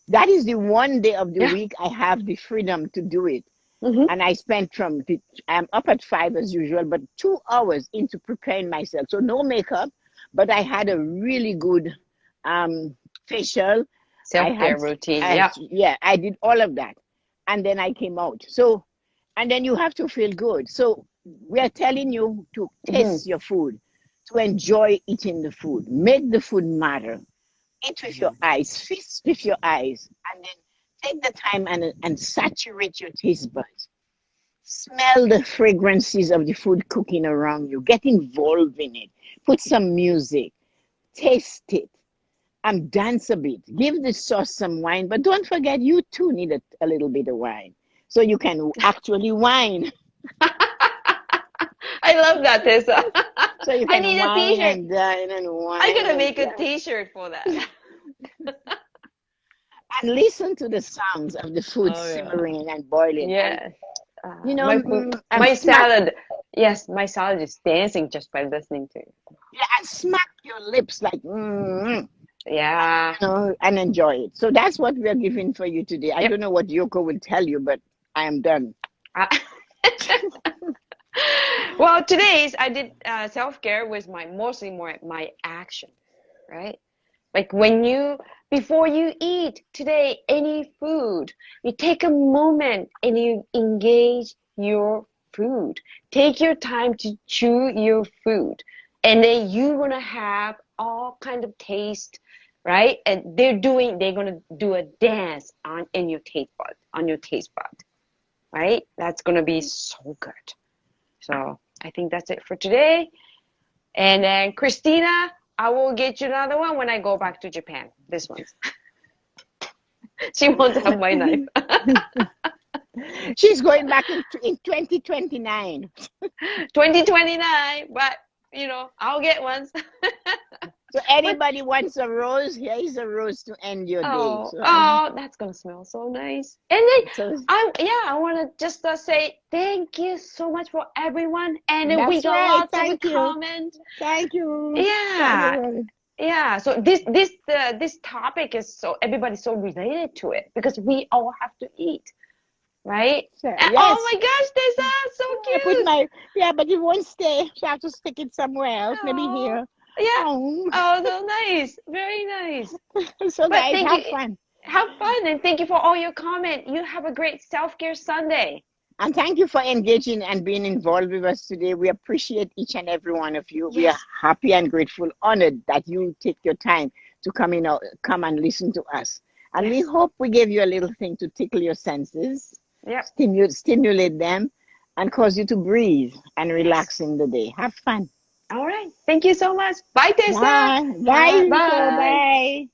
That is the one day of the week I have the freedom to do it. And I spent I'm up at 5 as usual, but 2 hours into preparing myself. So no makeup, but I had a really good facial. Self-care routine. I did all of that. And then I came out. So, and then you have to feel good. So we are telling you to taste your food, to enjoy eating the food, make the food matter. Eat with your eyes, feast with your eyes, and then take the time and saturate your taste buds. Smell the fragrances of the food cooking around you. Get involved in it. Put some music. Taste it. And dance a bit. Give the sauce some wine, but don't forget you too need a little bit of wine. So you can actually wine. I love that, Tessa. So you can I need wine a t-shirt. and dine and wine. I'm gonna make a t-shirt for that. And listen to the sounds of the food simmering and boiling. Yeah. You know, my salad. Yes, my salad is dancing just by listening to it. Yeah, and smack your lips like, yeah. And enjoy it. So that's what we are giving for you today. I don't know what Yoko will tell you, but I am done. Well, I did self-care was mostly my action, right? Like before you eat today any food, you take a moment and you engage your food. Take your time to chew your food. And then you're going to have all kind of taste, right? And they're going to do a dance in your taste bud, right? That's going to be so good. So I think that's it for today. And then Christina, I will get you another one when I go back to Japan. This one. She won't have my knife. She's going back in 2029. 2029, but I'll get one. So anybody wants a rose, here is a rose to end your day. So, that's gonna smell so nice. And then I want to just say thank you so much for everyone, and we got lots of comments. Thank you. Yeah. So this topic is everybody's so related to it because we all have to eat. Right? Sure. Yes. Oh my gosh, Tessa, so cute. But it won't stay. So I have to stick it somewhere else, maybe here. Yeah. Oh, so nice. Very nice. So guys, have fun. Have fun, and thank you for all your comment. You have a great self-care Sunday. And thank you for engaging and being involved with us today. We appreciate each and every one of you. Yes. We are happy and grateful, honored that you take your time to come and listen to us. And we hope we gave you a little thing to tickle your senses. Stimulate them and cause you to breathe and relax in the day. Have fun. All right. Thank you so much. Bye, Tessa. Bye. Bye. Bye.